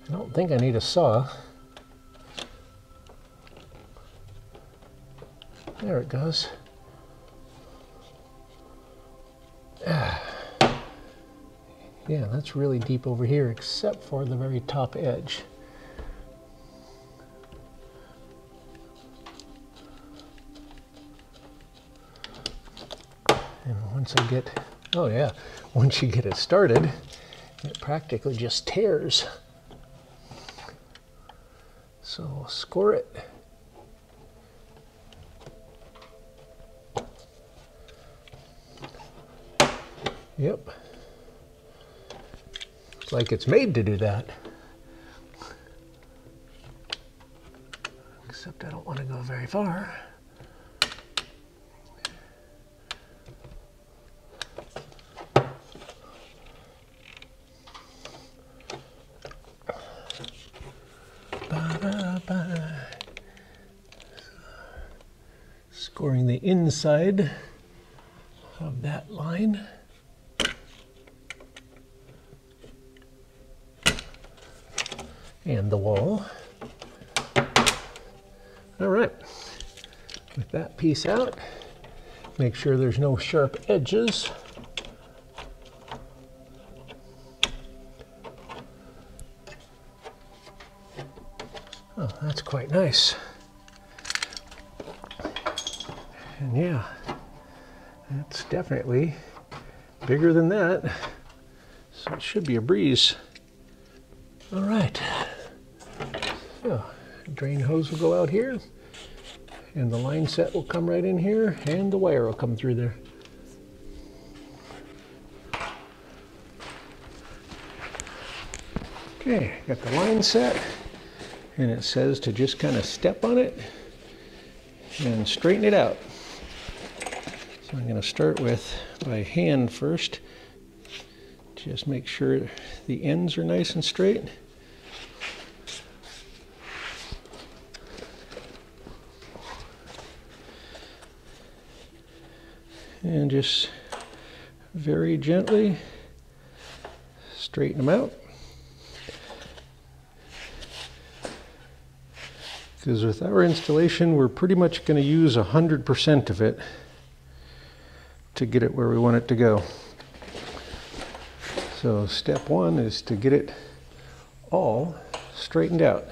I don't think I need a saw. There it goes. Yeah, that's really deep over here, except for the very top edge. And once I get, oh yeah, once you get it started, it practically just tears. So we'll score it. Yep. It's like it's made to do that. Except I don't want to go very far. Ba-da-ba. Scoring the inside of that line. And the wall. All right, with that piece out, make sure there's no sharp edges. Oh, that's quite nice. And yeah, that's definitely bigger than that, so it should be a breeze. All right. So, drain hose will go out here, and the line set will come right in here, and the wire will come through there. Okay, got the line set, and it says to just kind of step on it and straighten it out. So I'm going to start with by hand first. Just make sure the ends are nice and straight. And just very gently straighten them out. Because with our installation, we're pretty much going to use 100% of it to get it where we want it to go. So step one is to get it all straightened out.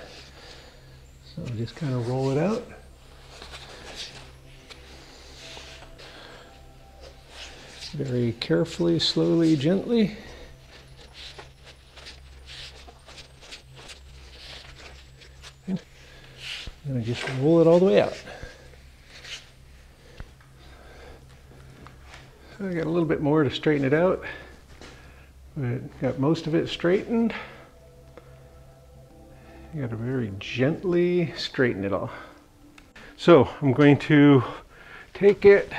So just kind of roll it out. Very carefully, slowly, gently. And I just roll it all the way out. So I got a little bit more to straighten it out, but got most of it straightened. You got to very gently straighten it all. So I'm going to take it,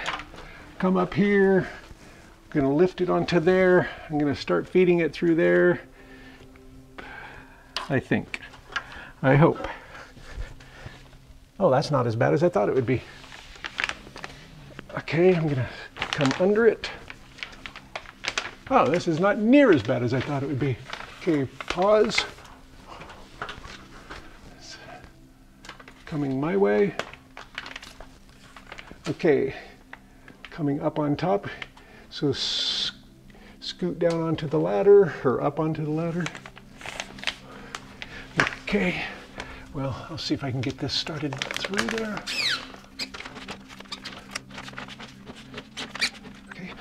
come up here, I'm going to lift it onto there, I'm going to start feeding it through there, I think. I hope. Oh, that's not as bad as I thought it would be. Okay, I'm gonna come under it. Oh, this is not near as bad as I thought it would be. Okay, pause. It's coming my way. Okay, coming up on top. So scoot down onto the ladder, or up onto the ladder. Okay, well, I'll see if I can get this started through there. Okay.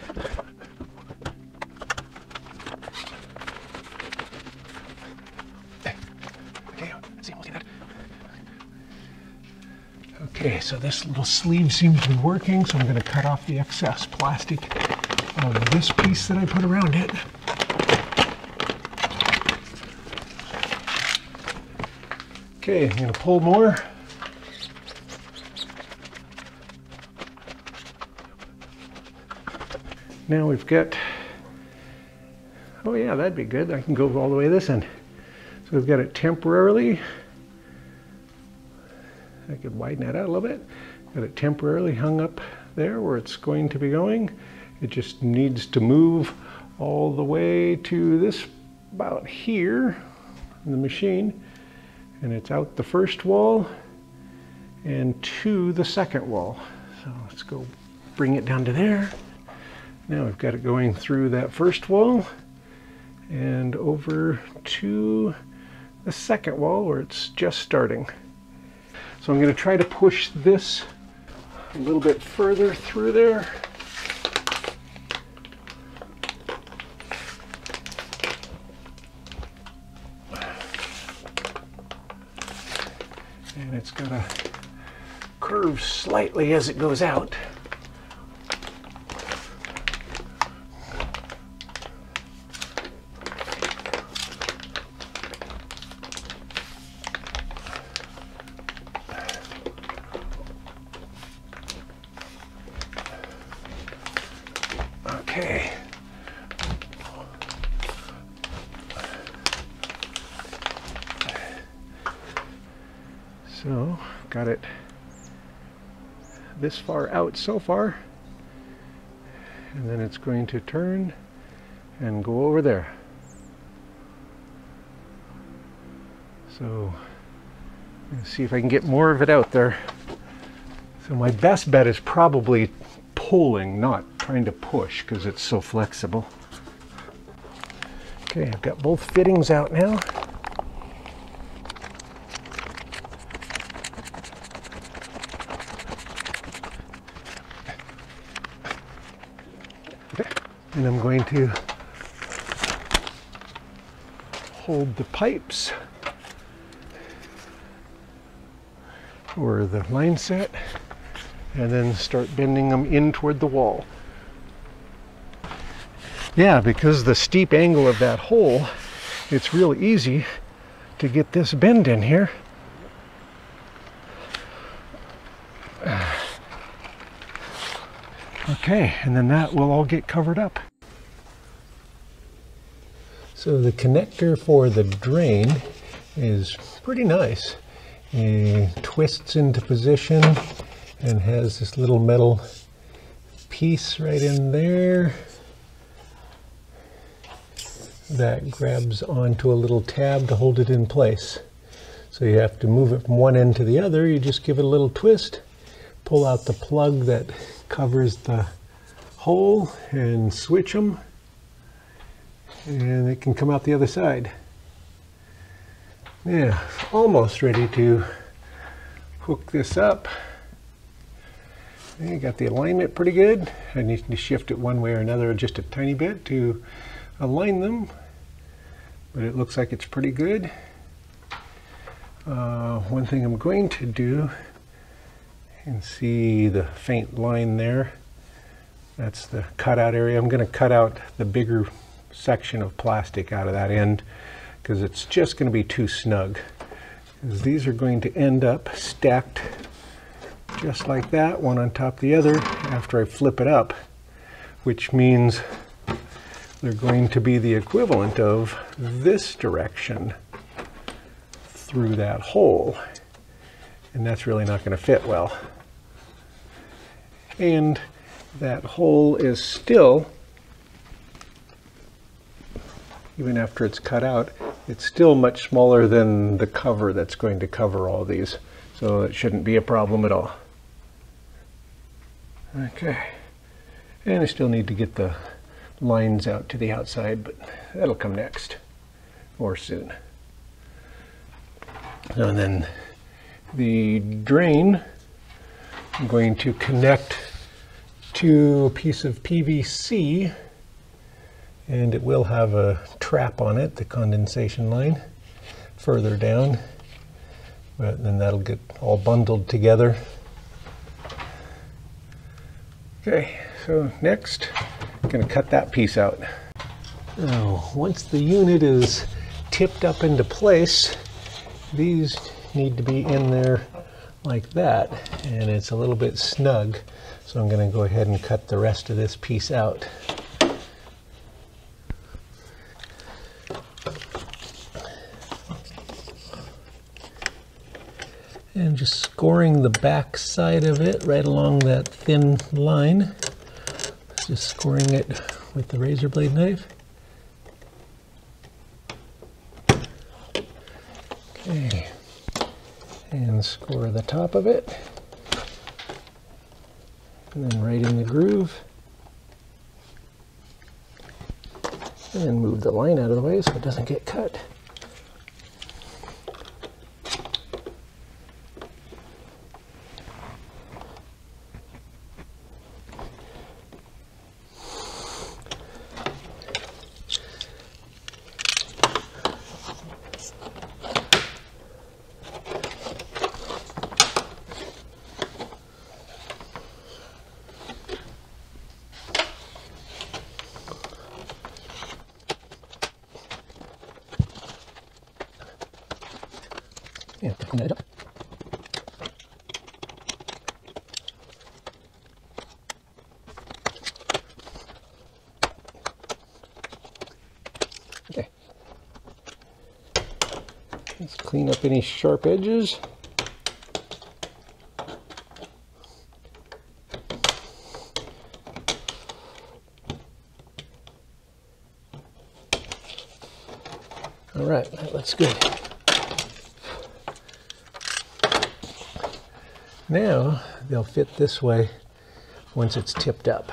Okay, see, we'll do that. Okay, so this little sleeve seems to be working, so I'm going to cut off the excess plastic of this piece that I put around it. Okay, I'm going to pull more. Now we've got, oh yeah, that'd be good. I can go all the way this end. So we've got it temporarily. I could widen that out a little bit. Got it temporarily hung up there where it's going to be going. It just needs to move all the way to this, about here in the machine. And it's out the first wall and to the second wall. So let's go bring it down to there. Now we've got it going through that first wall and over to the second wall where it's just starting. So I'm going to try to push this a little bit further through there. And it's got to curve slightly as it goes out. Okay. So, got it this far out so far, and then it's going to turn and go over there. So, let's see if I can get more of it out there. So my best bet is probably pulling, not trying to push, because it's so flexible. Okay, I've got both fittings out now. And I'm going to hold the pipes or the line set and then start bending them in toward the wall. Yeah, because the steep angle of that hole, it's real easy to get this bend in here. Okay, and then that will all get covered up. So the connector for the drain is pretty nice. It twists into position and has this little metal piece right in there that grabs onto a little tab to hold it in place. So you have to move it from one end to the other. You just give it a little twist, pull out the plug that covers the hole and switch them, and it can come out the other side. Yeah, almost ready to hook this up. You got the alignment pretty good. I need to shift it one way or another just a tiny bit to align them, but it looks like it's pretty good. One thing I'm going to do, you can see the faint line there. That's the cutout area. I'm going to cut out the bigger section of plastic out of that end because it's just going to be too snug. Because these are going to end up stacked just like that, one on top of the other, after I flip it up, which means they're going to be the equivalent of this direction through that hole. And that's really not going to fit well. And that hole is still, even after it's cut out, it's still much smaller than the cover that's going to cover all these. So it shouldn't be a problem at all. Okay. And I still need to get the lines out to the outside, but that'll come next, or soon. And then the drain, I'm going to connect to a piece of PVC, and it will have a trap on it, the condensation line, further down, but then that'll get all bundled together. Okay, so next, I'm going to cut that piece out. Now, once the unit is tipped up into place, these need to be in there like that, and it's a little bit snug, so I'm going to go ahead and cut the rest of this piece out. And just scoring the back side of it right along that thin line. Just scoring it with the razor blade knife. Okay. And score the top of it. And then right in the groove. And move the line out of the way so it doesn't get cut. Yeah, clean that up. Okay. Let's clean up any sharp edges. All right, that looks good. Now they'll fit this way once it's tipped up.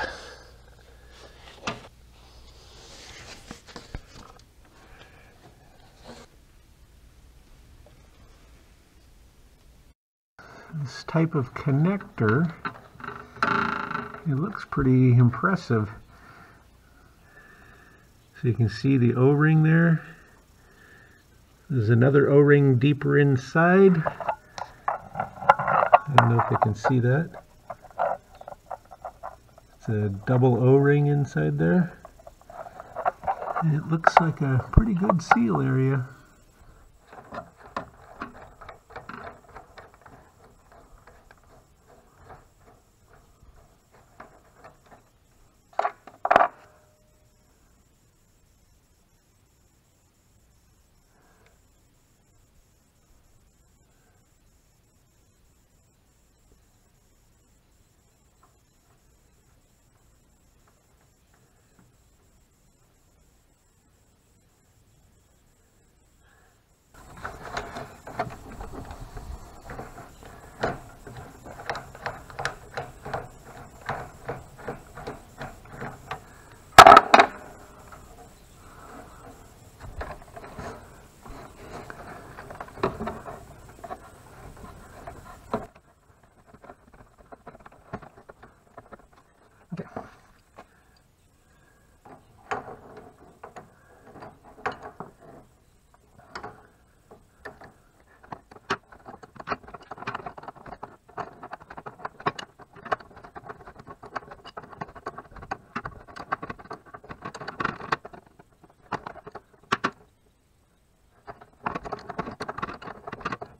This type of connector, it looks pretty impressive. So you can see the O-ring there. There's another O-ring deeper inside. I don't know if you can see that. It's a double O-ring inside there. And it looks like a pretty good seal area.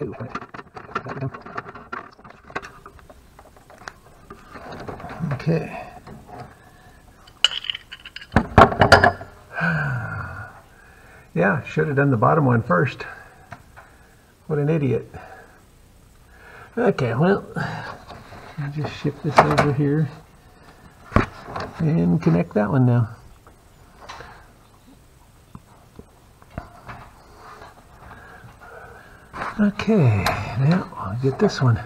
Ooh, wait. Okay. Yeah, should have done the bottom one first. What an idiot. Okay, well, I'll just shift this over here and connect that one now. Okay, now I'll get this one.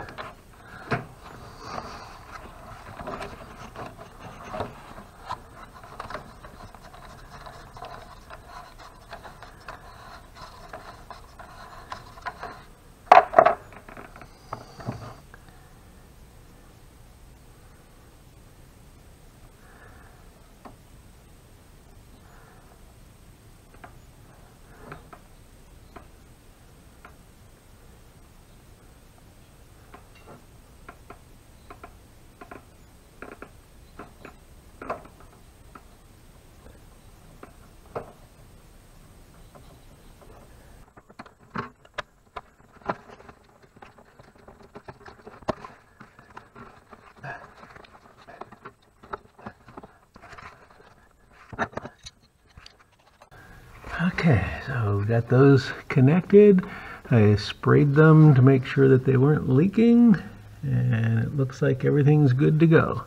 Okay, so we've got those connected. I sprayed them to make sure that they weren't leaking, and it looks like everything's good to go.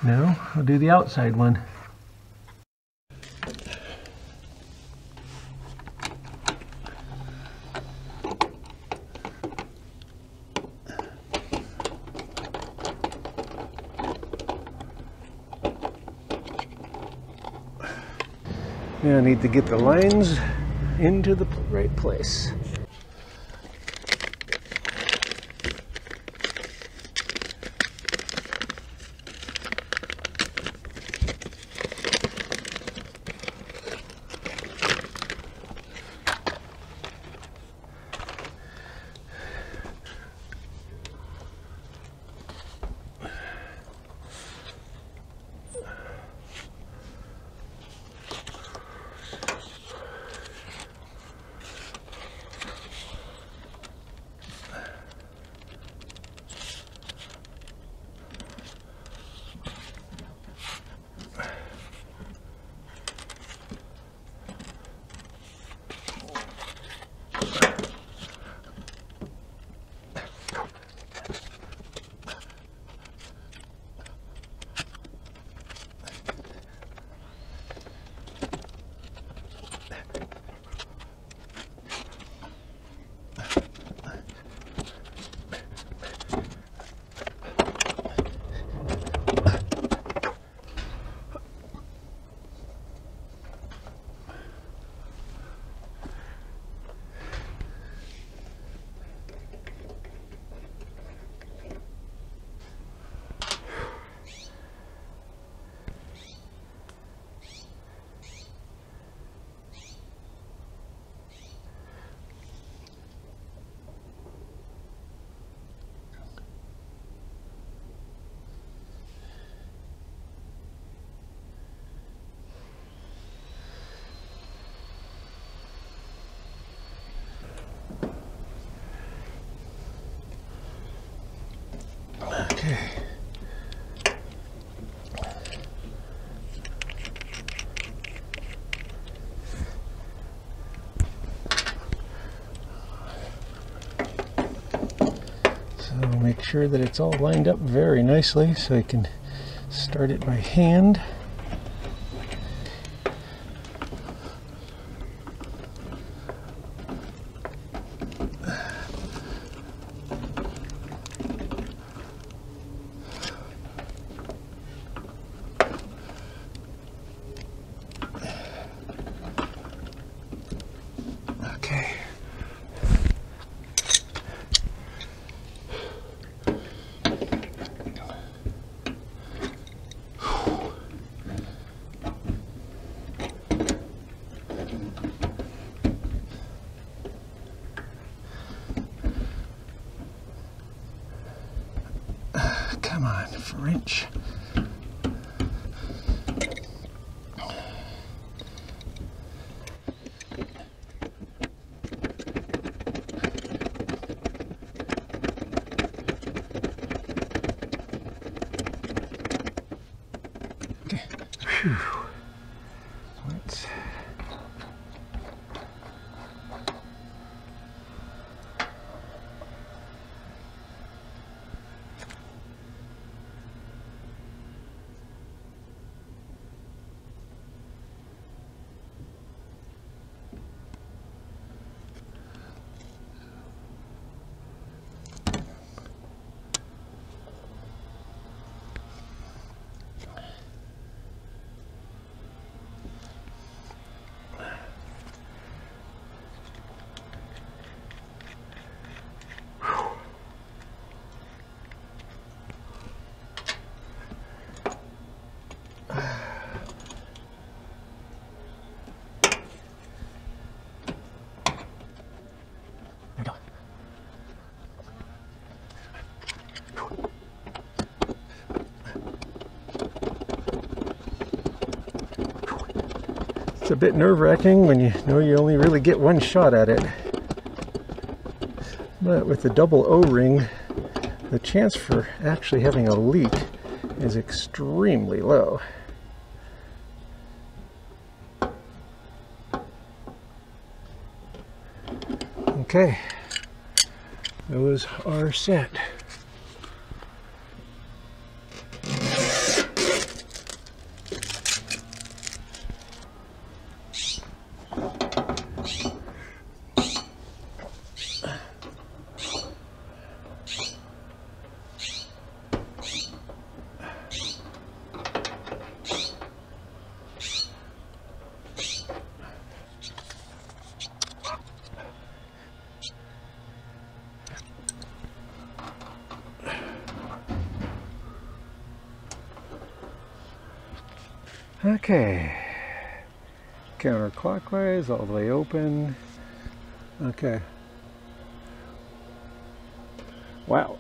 Now I'll do the outside one. Now I need to get the lines into the right place. Okay. So make sure that it's all lined up very nicely so I can start it by hand. Okay. Come on, French. Phew. Let's It's a bit nerve-wracking when you know you only really get one shot at it. But with the double O-ring, the chance for actually having a leak is extremely low. Okay, those are set. Okay, counterclockwise, all the way open. Okay. Wow,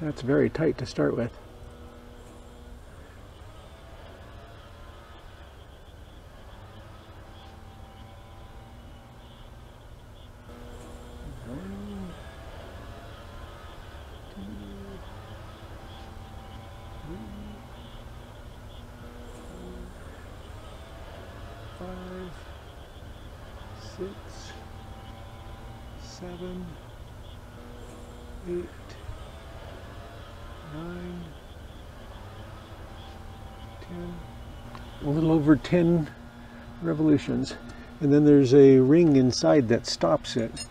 that's very tight to start with. Five, 6, 7, 8, 9, 10. A little over 10 revolutions. And then there's a ring inside that stops it.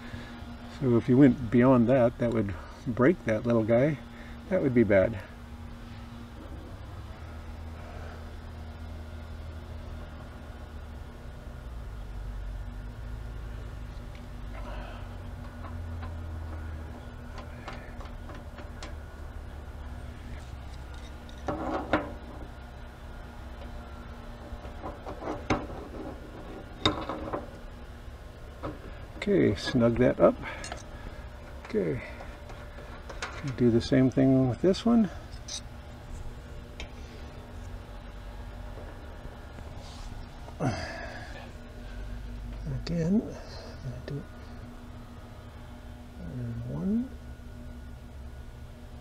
So if you went beyond that, that would break that little guy. That would be bad. Okay, snug that up. Okay, do the same thing with this one. Again, do 1,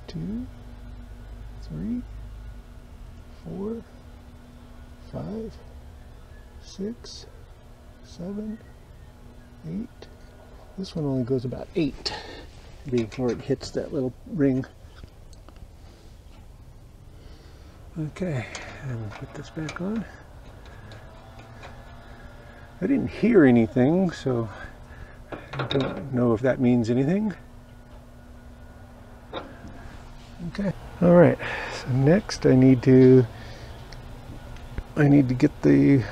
2, 3, 4, 5, 6, 7, 8. This one only goes about 8 before it hits that little ring. Okay, and put this back on. I didn't hear anything, so I don't know if that means anything. Okay. All right. So next, I need to get the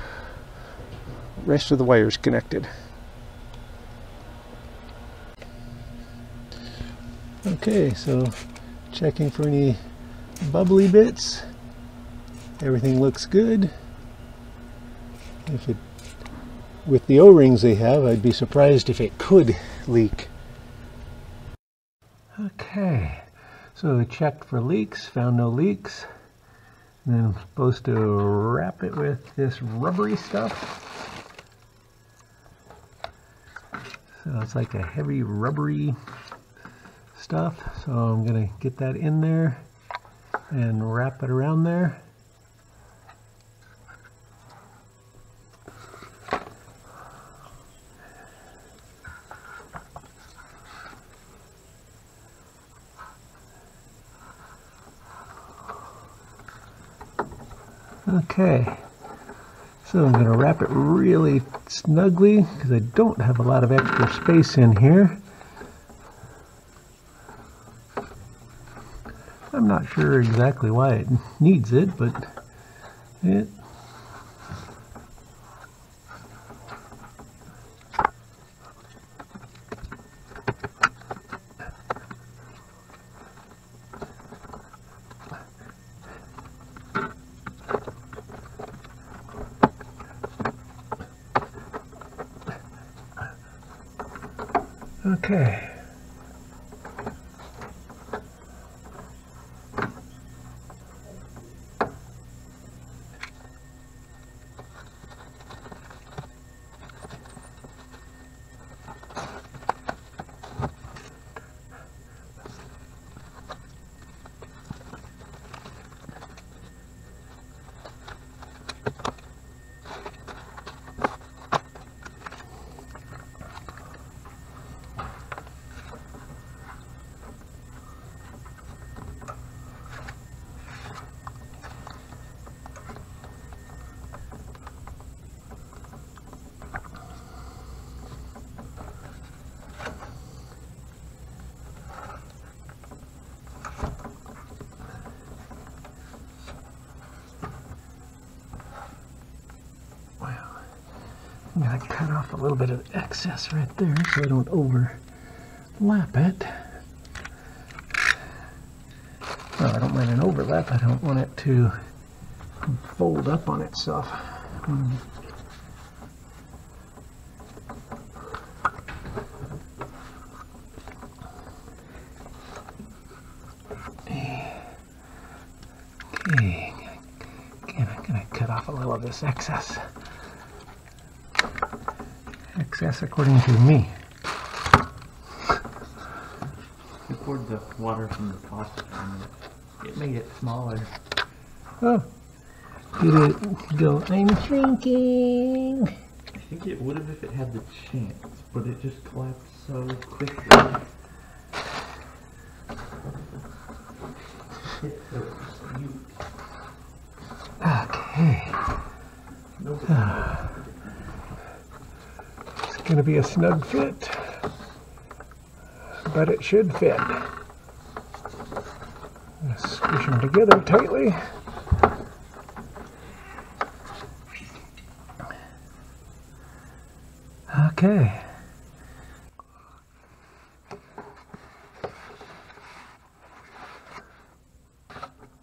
rest of the wires connected. Okay, so checking for any bubbly bits. Everything looks good. If it, with the O-rings they have, I'd be surprised if it could leak. Okay, so I checked for leaks, found no leaks. And then I'm supposed to wrap it with this rubbery stuff. So it's like a heavy rubbery stuff. So I'm going to get that in there and wrap it around there. Okay, so I'm going to wrap it really snugly because I don't have a lot of extra space in here. I'm not sure exactly why it needs it, but it okay. I'm going to cut off a little bit of excess right there so I don't overlap it. Well, I don't mind an overlap. I don't want it to fold up on itself. Okay. Again, I'm going to cut off a little of this excess. Excess according to me. You poured the water from the faucet and it made it smaller. Oh, did it go, I'm shrinking? I think it would have if it had the chance, but it just collapsed so quickly. It hurts. Okay. It's going to be a snug fit, but it should fit. Squish them together tightly. Okay.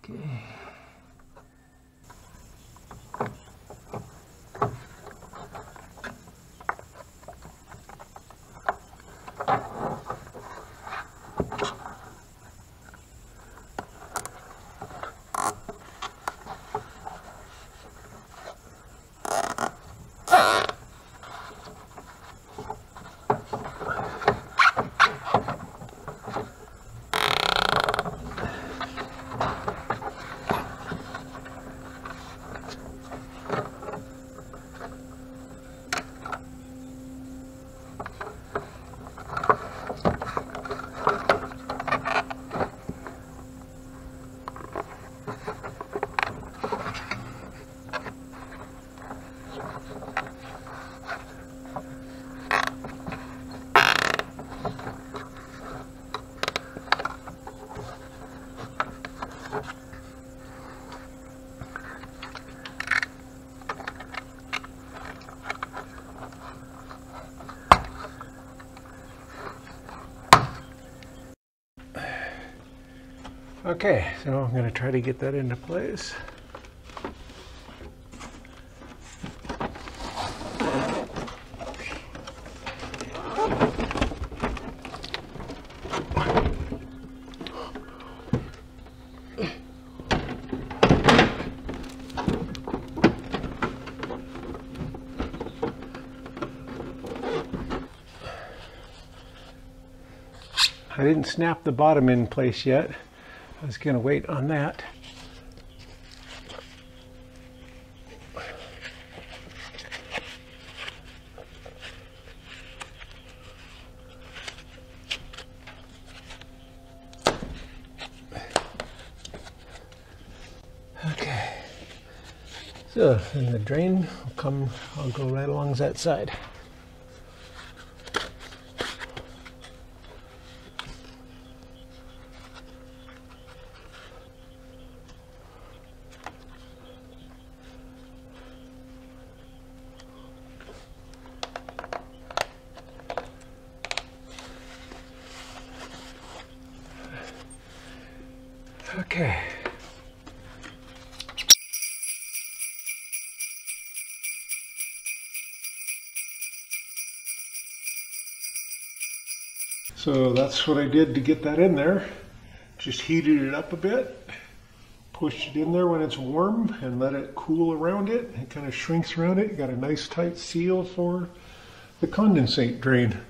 Okay. Okay, so I'm going to try to get that into place. I didn't snap the bottom in place yet. I was going to wait on that. Okay. And the drain will come, I'll go right along that side. Okay. So that's what I did to get that in there. Just heated it up a bit, pushed it in there when it's warm, and let it cool around it. It kind of shrinks around it. You got a nice tight seal for the condensate drain.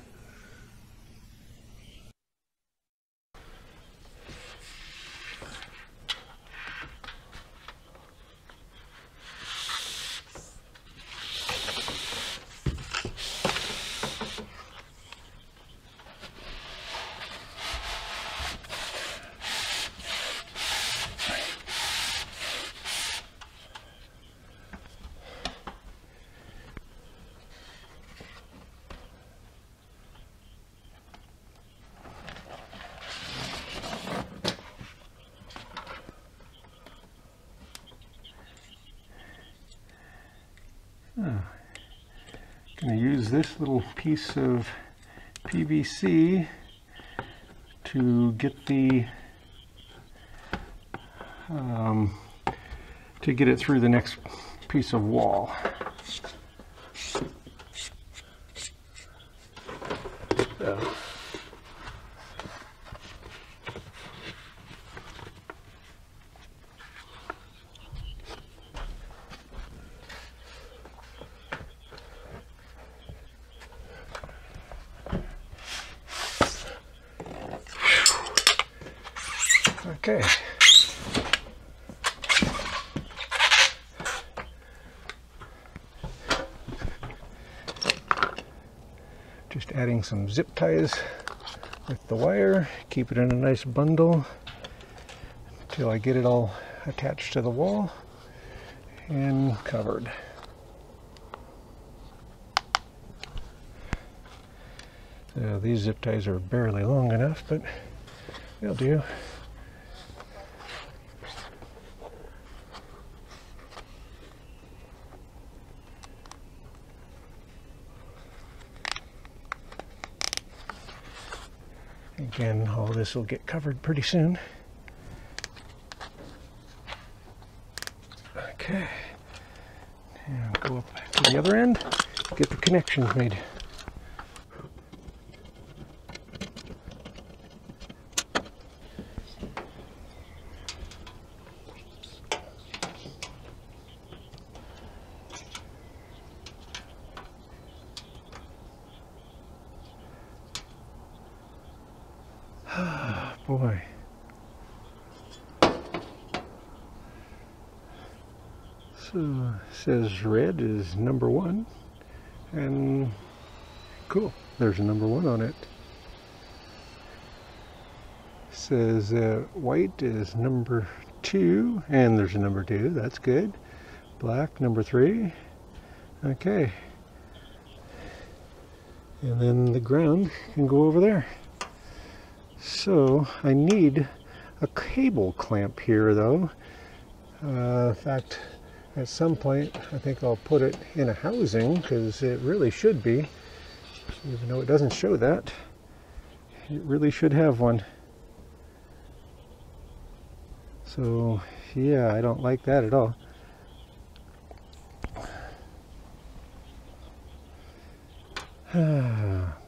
Going to use this little piece of PVC to get it through the next piece of wall. So. Okay. Just adding some zip ties with the wire, keep it in a nice bundle until I get it all attached to the wall and covered. So these zip ties are barely long enough, but they'll do. Again, all this will get covered pretty soon. Okay, and go up to the other end, get the connections made. Boy. So it says red is number 1, and cool, there's a number 1 on it. Says white is number 2, and there's a number 2, that's good. Black, number 3, okay. And then the ground can go over there. So I need a cable clamp here though. In fact, at some point I think I'll put it in a housing because it really should be, even though it doesn't show that. It really should have one. So yeah, I don't like that at all.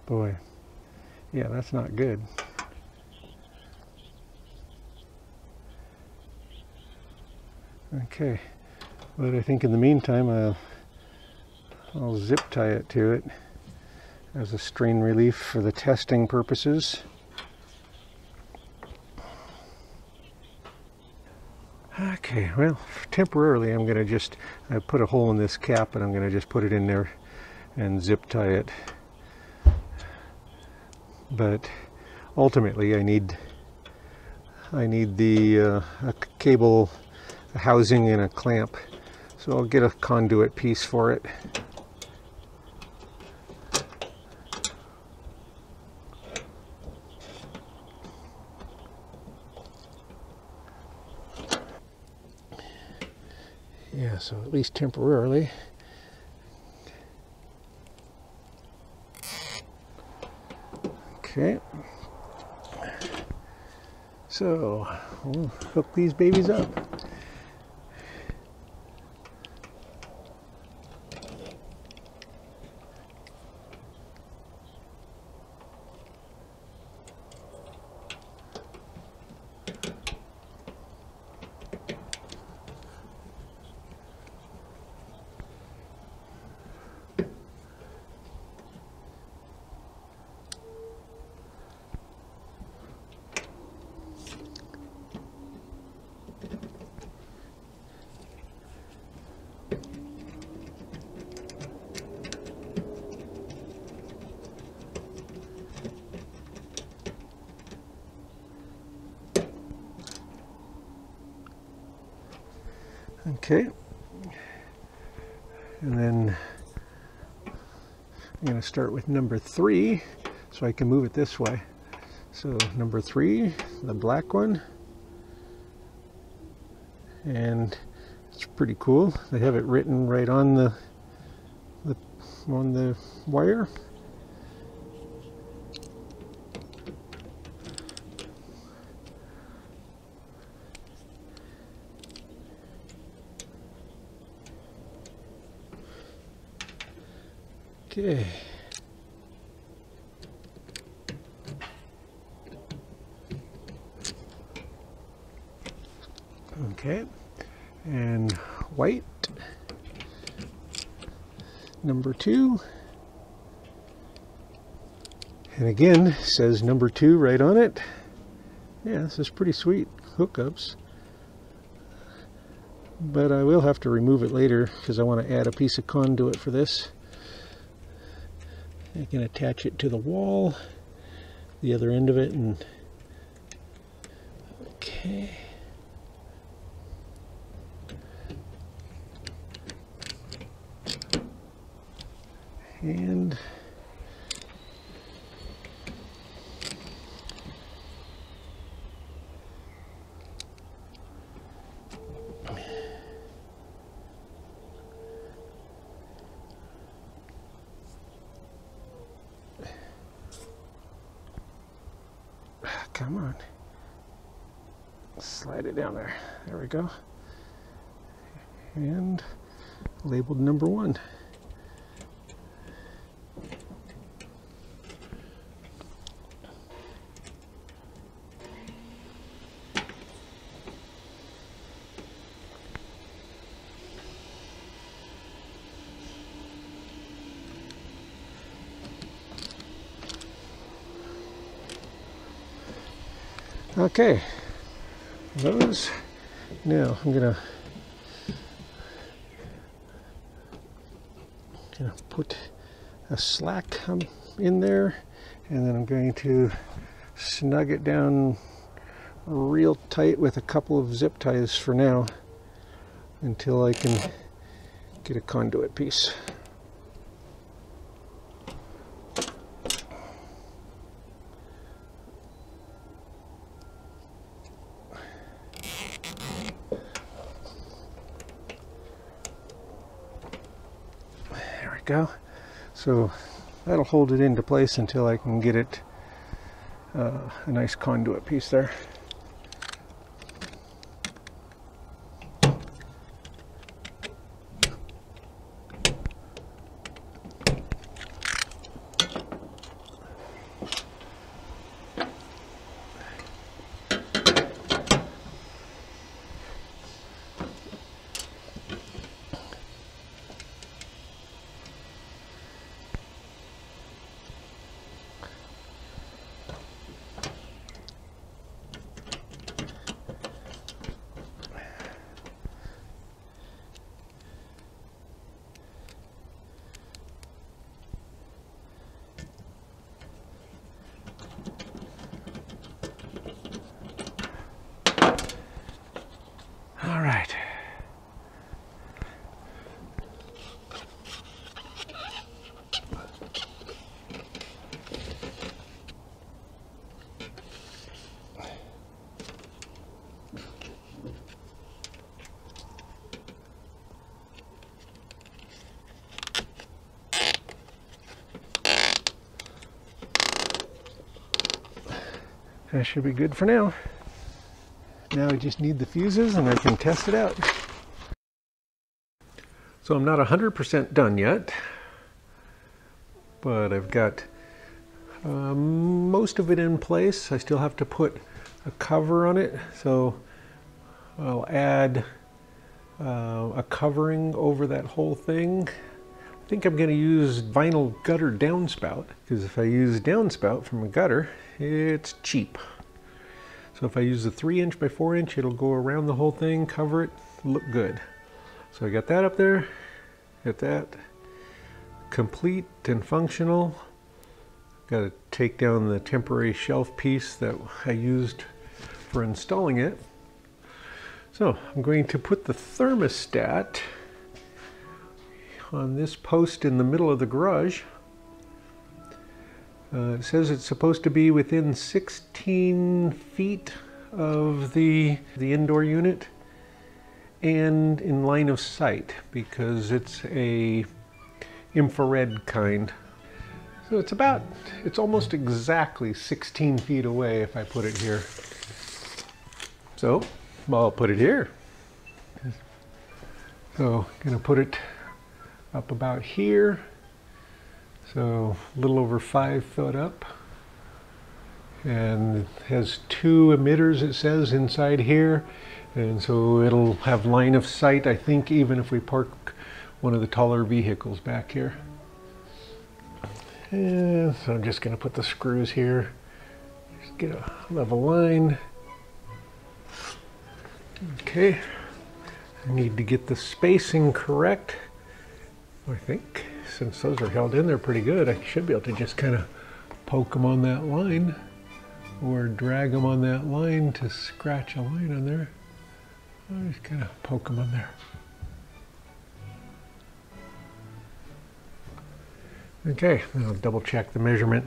Boy, yeah, that's not good. Okay, but I think in the meantime I'll zip tie it to it as a strain relief for the testing purposes. Okay, well, temporarily I'm going to just put a hole in this cap and I'm going to just put it in there and zip tie it. But ultimately I need the a cable, a housing and a clamp So I'll get a conduit piece for it. Yeah, so at least temporarily. Okay. So we'll hook these babies up. Okay, and then I'm going to start with number 3 so I can move it this way. So number 3, the black one, and it's pretty cool. They have it written right on the wire. Okay. Okay. And white. Number 2. And again, says number 2 right on it. Yeah, this is pretty sweet hookups. But I will have to remove it later because I want to add a piece of conduit for this. I can attach it to the wall, the other end of it, and okay. And come on. Slide it down there. There we go. And labeled number 1. Okay, those. Now I'm gonna put a slack in there, and then I'm going to snug it down real tight with a couple of zip ties for now until I can get a conduit piece. Go. So that'll hold it into place until I can get it a nice conduit piece there. That should be good for now. Now I just need the fuses and I can test it out. So I'm not 100% done yet, but I've got most of it in place. I still have to put a cover on it, so I'll add a covering over that whole thing. I think I'm going to use vinyl gutter downspout, because if I use downspout from a gutter, it's cheap. So if I use the 3" by 4", it'll go around the whole thing, cover it, look good. So I got that up there, got that complete and functional. Got to take down the temporary shelf piece that I used for installing it. So I'm going to put the thermostat on this post in the middle of the garage. It says it's supposed to be within 16 feet of the indoor unit and in line of sight, because it's a infrared kind. So it's almost exactly 16 feet away if I put it here. So I'll put it here. So I'm going to put it up about here. So a little over 5 foot up. And it has 2 emitters, it says, inside here. And so it'll have line of sight, I think, even if we park one of the taller vehicles back here. And so I'm just going to put the screws here. Just get a level line. Okay. I need to get the spacing correct. I think since those are held in there pretty good, I should be able to just kind of poke them on that line or drag them on that line to scratch a line on there. I'll just kind of poke them on there. Okay, I'll double check the measurement.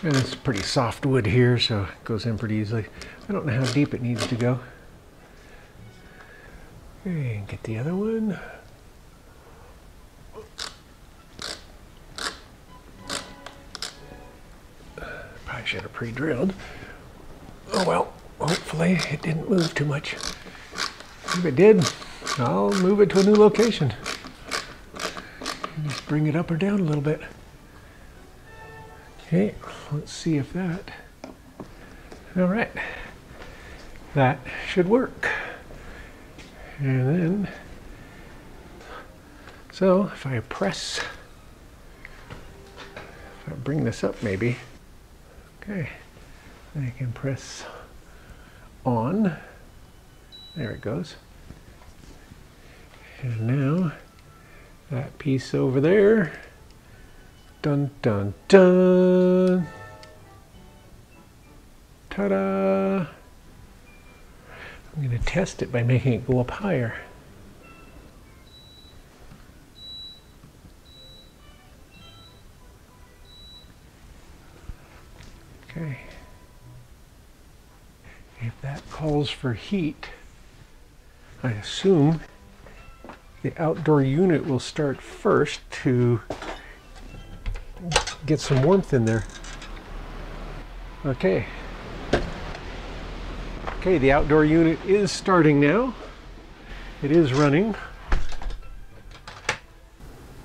And it's pretty soft wood here, so it goes in pretty easily. I don't know how deep it needs to go. Okay, get the other one. Probably should have pre-drilled. Oh well, hopefully it didn't move too much. If it did, I'll move it to a new location. Just bring it up or down a little bit. Okay, let's see if that... All right, that should work. And then, so if I press, if I bring this up maybe, okay, I can press on, there it goes. And now that piece over there, dun dun dun, ta-da! I'm going to test it by making it go up higher. Okay. If that calls for heat, I assume the outdoor unit will start first to get some warmth in there. Okay. Okay, the outdoor unit is starting now. It is running.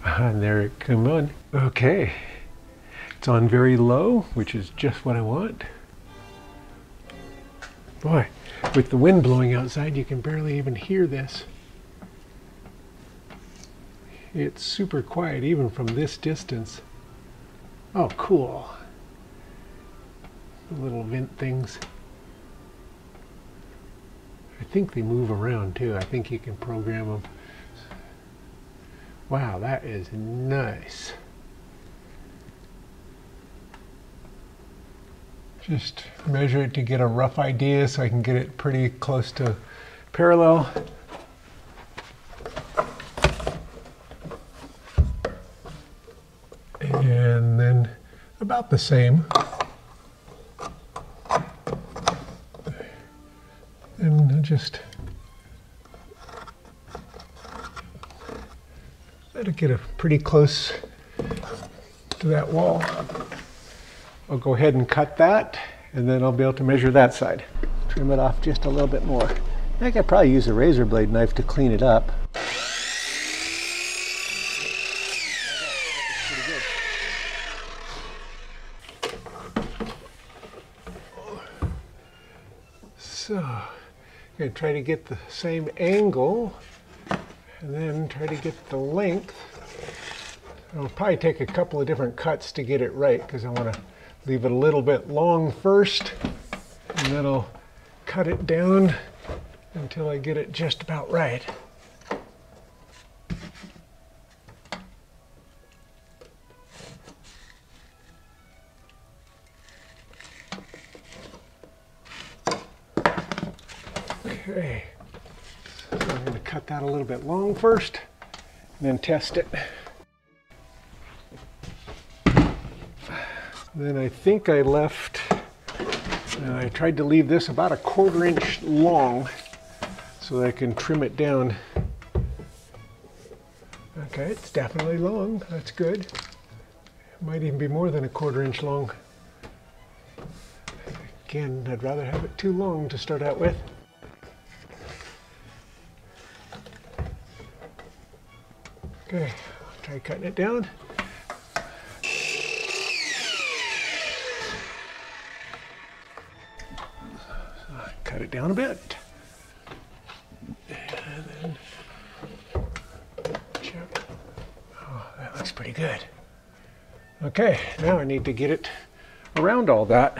And there it comes on. Okay. It's on very low, which is just what I want. Boy, with the wind blowing outside, you can barely even hear this. It's super quiet even from this distance. Oh, cool. The little vent things. I think they move around too. I think you can program them. Wow, that is nice. Just measure it to get a rough idea so I can get it pretty close to parallel. And then about the same. And just to get a pretty close to that wall. I'll go ahead and cut that, and then I'll be able to measure that side. Trim it off just a little bit more. I could probably use a razor blade knife to clean it up. So, I'm going to try to get the same angle, and then try to get the length. I'll probably take a couple of different cuts to get it right, because I want to leave it a little bit long first, and then I'll cut it down until I get it just about right. Okay, so I'm going to cut that a little bit long first, and then test it. Then I think I left, I tried to leave this about a 1/4 inch long so that I can trim it down. Okay, it's definitely long, that's good. It might even be more than a 1/4 inch long. Again, I'd rather have it too long to start out with. Okay, I'll try cutting it down. Cut it down a bit. And then check. Oh, that looks pretty good. Okay, now I need to get it around all that.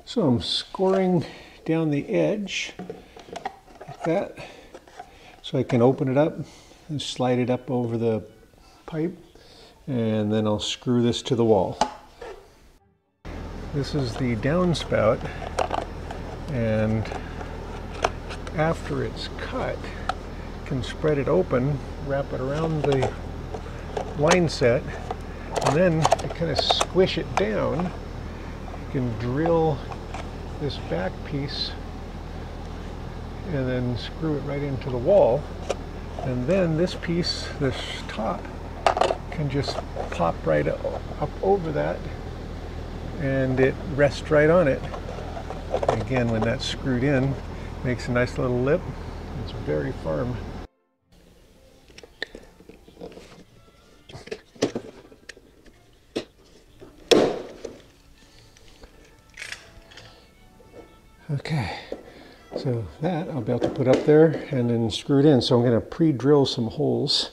So I'm scoring down the edge like that, so I can open it up and slide it up over the pipe, and then I'll screw this to the wall. This is the downspout, and after it's cut, you can spread it open, wrap it around the line set, and then to kind of squish it down, you can drill this back piece and then screw it right into the wall, and then this piece, this top, can just pop right up over that, and it rests right on it. Again, when that's screwed in, makes a nice little lip. It's very firm. Okay, so that I'll be able to put up there and then screw it in. So I'm going to pre-drill some holes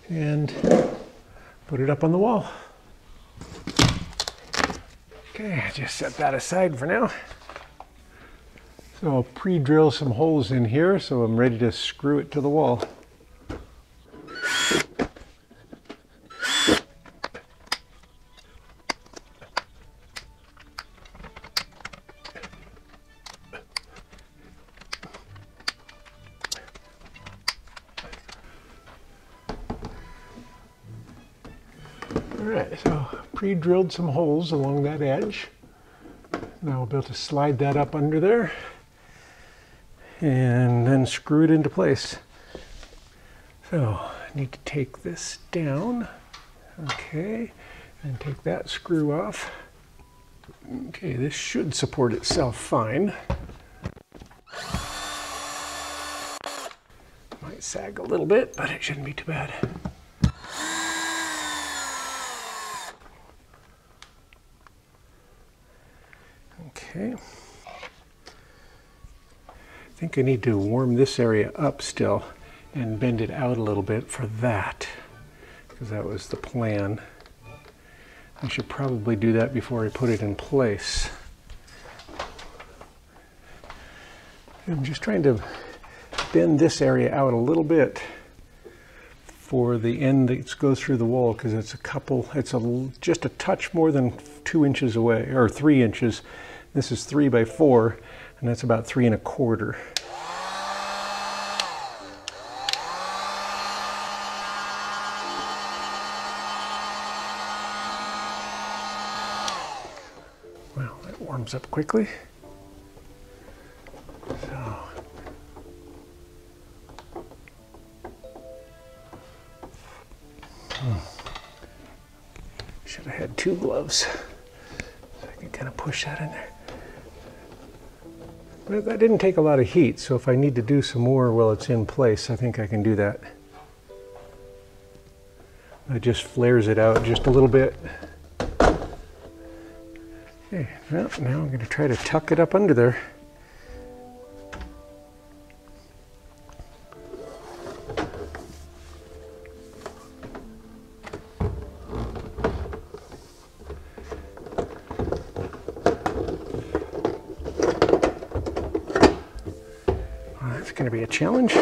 and put it up on the wall. Okay, just set that aside for now. So I'll pre-drill some holes in here so I'm ready to screw it to the wall. Alright, so pre-drilled some holes along that edge. Now I'll be able to slide that up under there and then screw it into place. So I need to take this down, okay, and take that screw off. Okay, this should support itself fine. Might sag a little bit, but it shouldn't be too bad. Okay. I think I need to warm this area up still and bend it out a little bit for that, because that was the plan. I should probably do that before I put it in place. I'm just trying to bend this area out a little bit for the end that goes through the wall, because it's just a touch more than 2 inches away, or 3 inches. This is 3 by 4, and that's about 3 1/4. Well, that warms up quickly. So, 2 gloves. So I can kind of push that in there. But that didn't take a lot of heat, so if I need to do some more while it's in place, I think I can do that. It just flares it out just a little bit. Okay, well, now I'm going to try to tuck it up under there. That's going to be a challenge.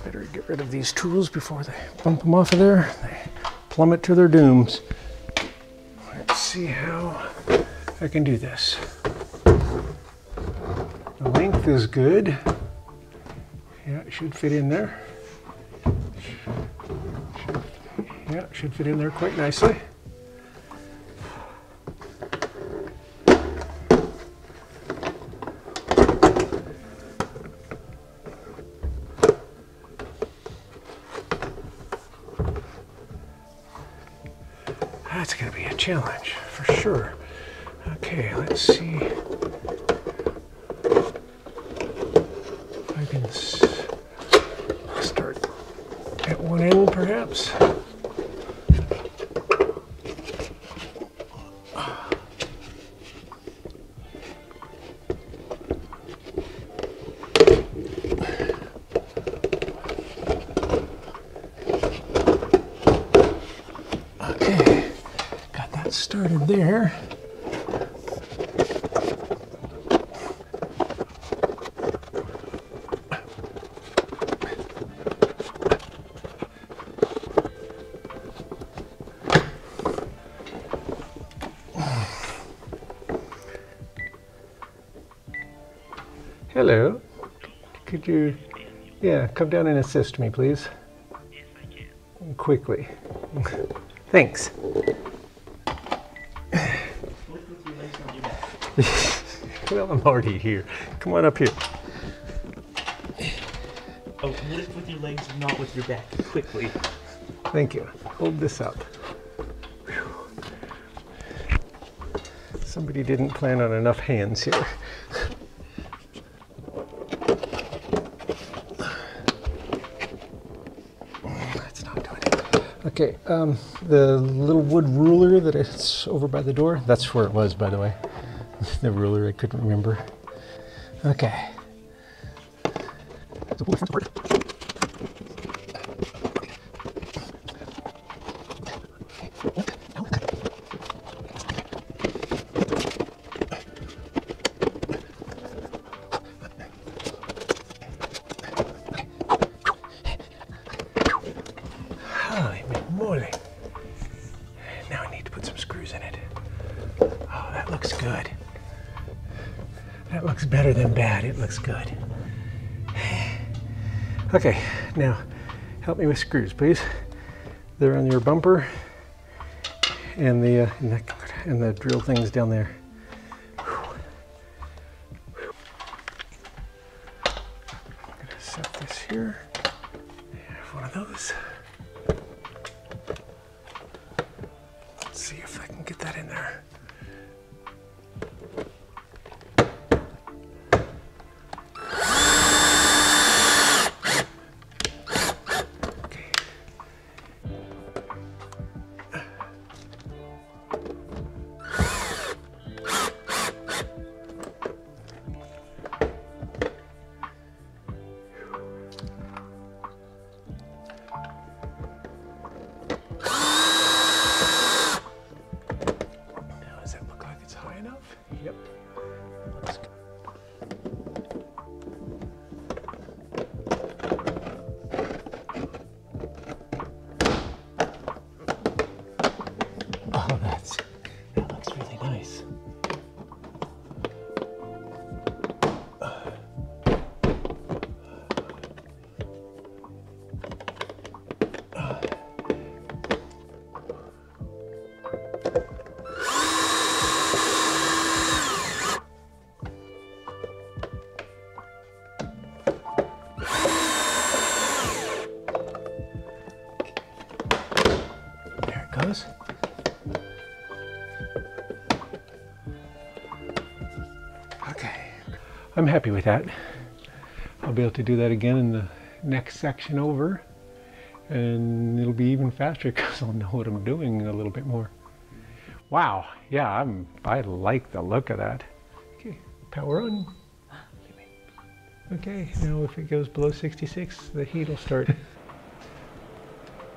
Better get rid of these tools before they bump them off of there. They plummet to their dooms. Let's see how I can do this. The length is good. Yeah, it should fit in there. Yeah, it should fit in there quite nicely. That's going to be a challenge for sure. Okay, let's see if I can start at one end perhaps. Started there. Hello. Could you, come down and assist me, please? Yes, I can. Quickly. Thanks. Well, I'm already here. Come on up here. Oh, lift with your legs, not with your back. Quickly. Thank you. Hold this up. Whew. Somebody didn't plan on enough hands here. That's not doing it. Okay, the little wood ruler that is over by the door, that's where it was, by the way. The ruler, I couldn't remember. Okay. Holy moly. Now I need to put some screws in it. Oh, that looks good. That looks better than bad. It looks good. Okay, now help me with screws, please. They're on your bumper and the drill things down there. I'm gonna set this here. I have one of those. Let's see if I can get that in there. does. Okay, I'm happy with that. I'll be able to do that again in the next section over, and it'll be even faster because I'll know what I'm doing a little bit more. Wow, yeah, I like the look of that. Okay, power on. Okay, now if it goes below 66, the heat will start.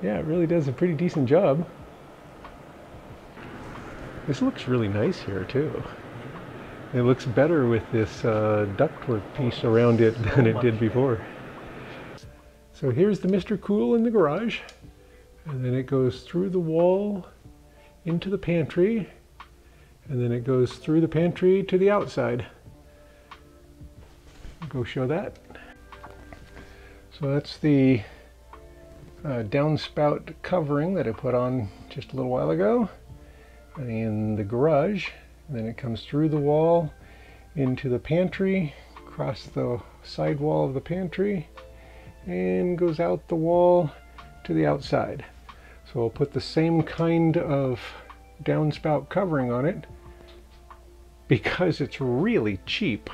Yeah, it really does a pretty decent job. This looks really nice here too. It looks better with this ductwork piece around it than it did before. So here's the MrCool in the garage, and then it goes through the wall into the pantry, and then it goes through the pantry to the outside. Go show that. So that's the downspout covering that I put on just a little while ago in the garage. And then it comes through the wall into the pantry, across the side wall of the pantry, and goes out the wall to the outside. So I'll put the same kind of downspout covering on it because it's really cheap.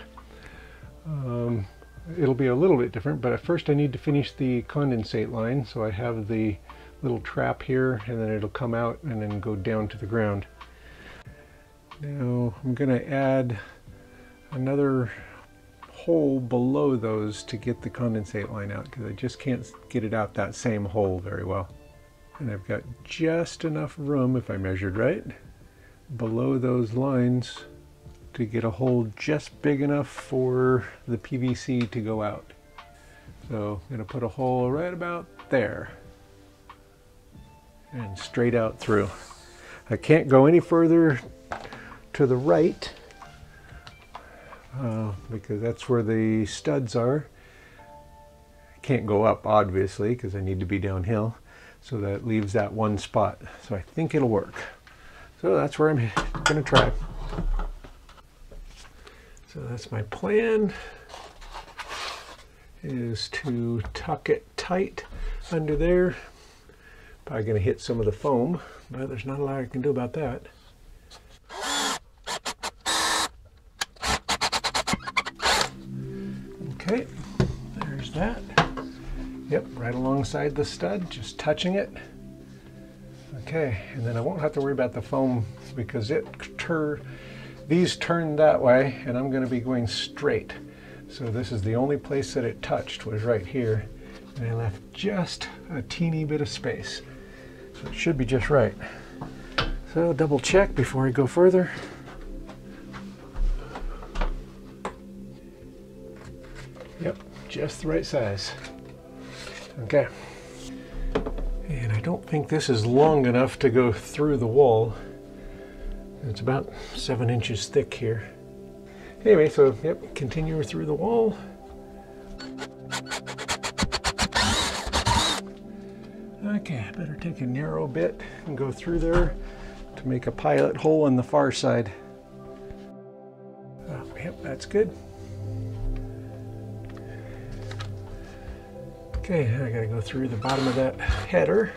It'll be a little bit different, but at first I need to finish the condensate line. So I have the little trap here, and then it'll come out and then go down to the ground. Now I'm going to add another hole below those to get the condensate line out, because I just can't get it out that same hole very well. And I've got just enough room, if I measured right, below those lines to get a hole just big enough for the PVC to go out. So I'm going to put a hole right about there and straight out through. I can't go any further to the right because that's where the studs are. I can't go up obviously because I need to be downhill, so that leaves that one spot. So I think it'll work. So that's where I'm going to try. So that's my plan, is to tuck it tight under there. Probably going to hit some of the foam, but there's not a lot I can do about that. Okay, there's that. Yep, right alongside the stud, just touching it. Okay, and then I won't have to worry about the foam because these turn that way, and I'm going to be going straight. So this is the only place that it touched, was right here, and I left just a teeny bit of space. So it should be just right. So double check before I go further. Yep, just the right size. Okay. And I don't think this is long enough to go through the wall. It's about 7 inches thick here. Anyway, so yep, continue through the wall. Okay, I better take a narrow bit and go through there to make a pilot hole on the far side. Yep, that's good. Okay, I gotta go through the bottom of that header.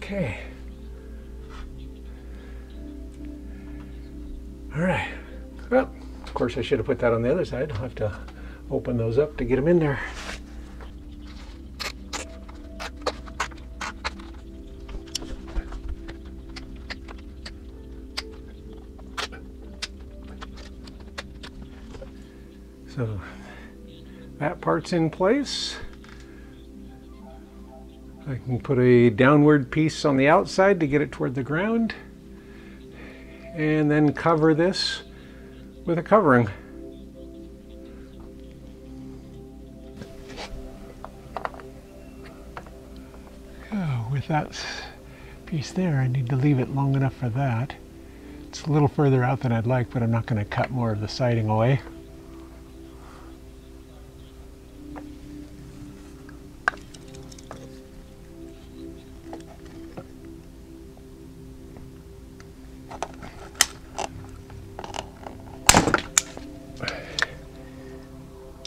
Okay. All right. Well, of course I should have put that on the other side. I'll have to open those up to get them in there. So that part's in place. I can put a downward piece on the outside to get it toward the ground, and then cover this with a covering. Oh, with that piece there, I need to leave it long enough for that. It's a little further out than I'd like, but I'm not going to cut more of the siding away.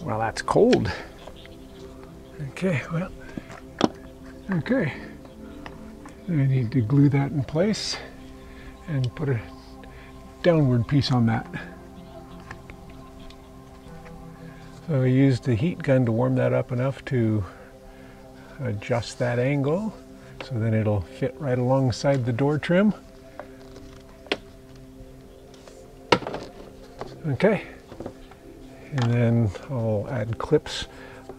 Well, that's cold. Okay, well, okay. I need to glue that in place and put a downward piece on that. So I used the heat gun to warm that up enough to adjust that angle so then it'll fit right alongside the door trim. Okay. And then I'll add clips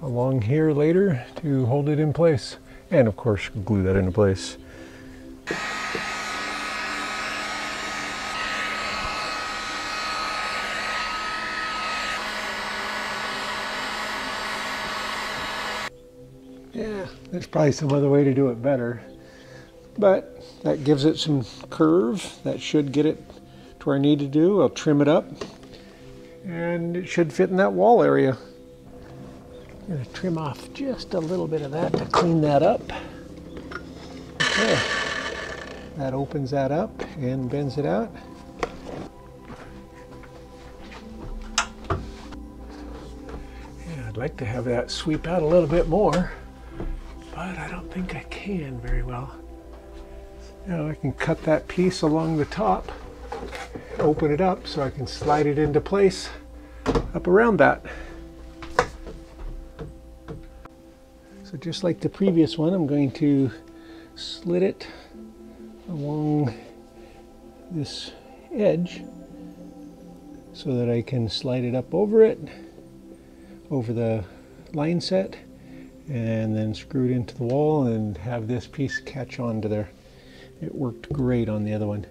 along here later to hold it in place. And of course, glue that into place. Yeah, there's probably some other way to do it better. But that gives it some curve. That should get it to where I need to do. I'll trim it up. And it should fit in that wall area. I'm going to trim off just a little bit of that to clean that up. Okay. That opens that up and bends it out. Yeah, I'd like to have that sweep out a little bit more, but I don't think I can very well. Now I can cut that piece along the top, open it up so I can slide it into place up around that. So just like the previous one, I'm going to slit it along this edge so that I can slide it up over it, over the line set, and then screw it into the wall and have this piece catch on to there. It worked great on the other one.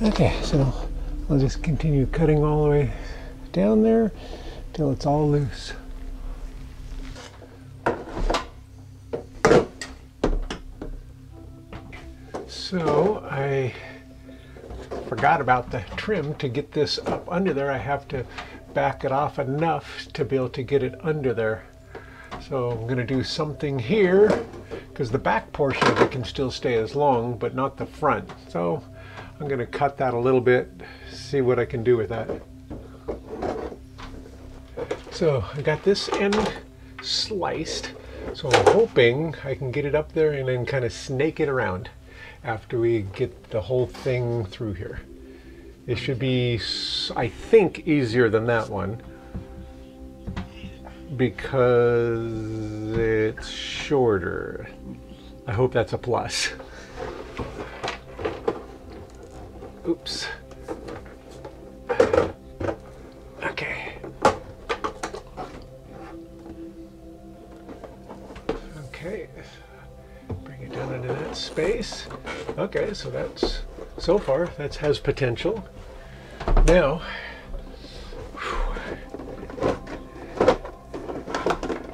Okay, so I'll just continue cutting all the way down there till it's all loose. So I forgot about the trim. To get this up under there, I have to back it off enough to be able to get it under there. So I'm going to do something here because the back portion of it can still stay as long, but not the front. So I'm going to cut that a little bit, see what I can do with that. So I got this end sliced, so I'm hoping I can get it up there and then kind of snake it around after we get the whole thing through here. It should be, I think, easier than that one because it's shorter. I hope that's a plus. Oops. Okay. Okay. Bring it down into that space. Okay, so that's, so far, that has potential. Now,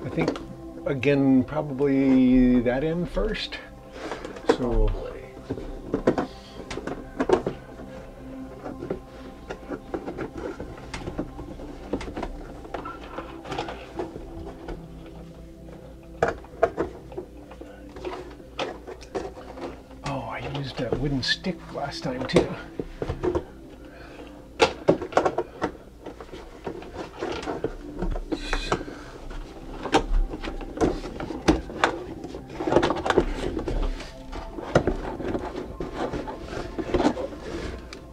I think again, probably that end first. So oh, I used a wooden stick last time too.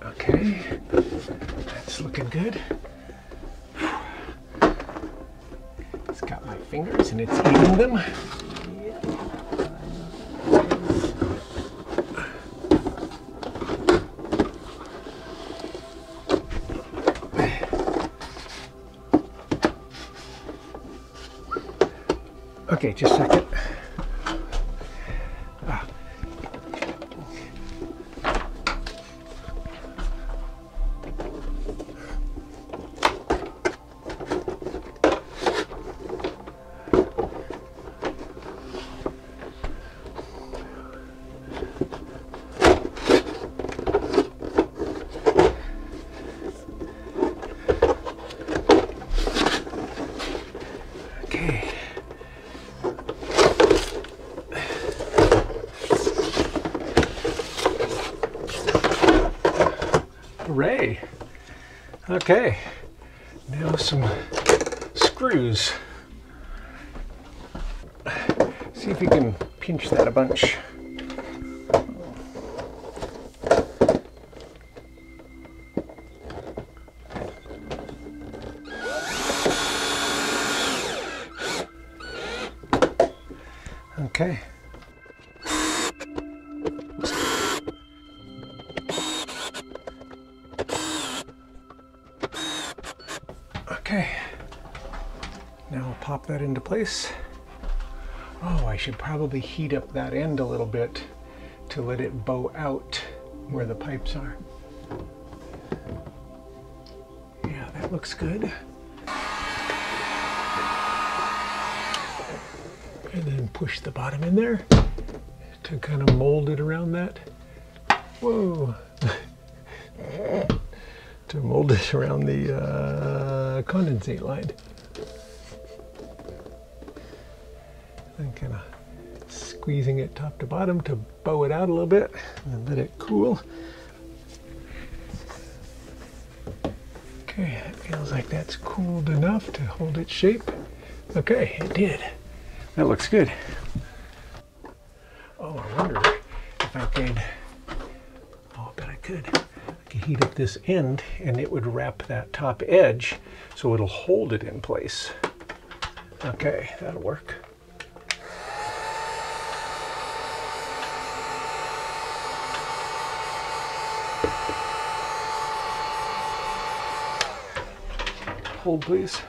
Okay, that's looking good. It's got my fingers and it's eating them. Okay, just a second. Okay. Hooray. Okay, now some screws. See if you can pinch that a bunch. Okay. Okay, now I'll pop that into place. Oh, I should probably heat up that end a little bit to let it bow out where the pipes are. Yeah, that looks good. And then push the bottom in there to kind of mold it around that. Whoa. To mold it around the condensate line. And kind of squeezing it top to bottom to bow it out a little bit and let it cool. Okay, that feels like that's cooled enough to hold its shape. Okay, it did. That looks good. Oh, I wonder if I could, oh, I bet I could. Heat up this end and it would wrap that top edge so it'll hold it in place. Okay, that'll work. Hold, please.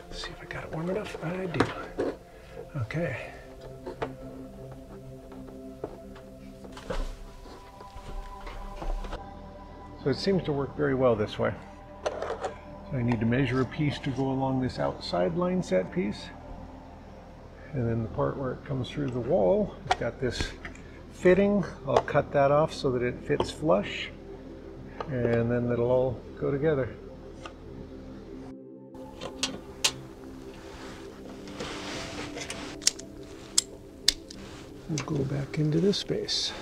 Let's see if I got it warm enough. I do. Okay. So it seems to work very well this way. So I need to measure a piece to go along this outside line set piece. And then the part where it comes through the wall, it's got this fitting. I'll cut that off so that it fits flush. And then it'll all go together. We'll go back into this space.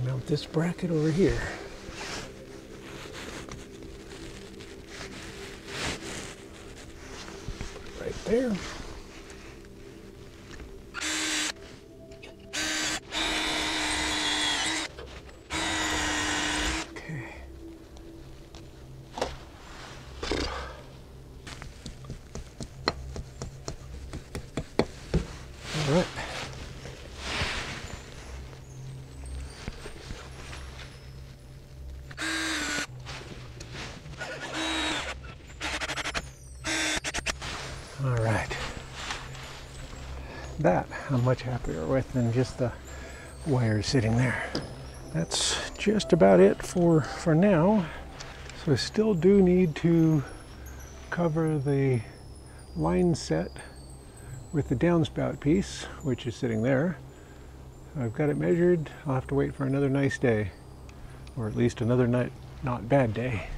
Mount this bracket over here. Right there. Okay. All right. All right, that I'm much happier with than just the wire sitting there. That's just about it for now. So I still do need to cover the line set with the downspout piece, which is sitting there. So I've got it measured. I'll have to wait for another nice day, or at least another not bad day.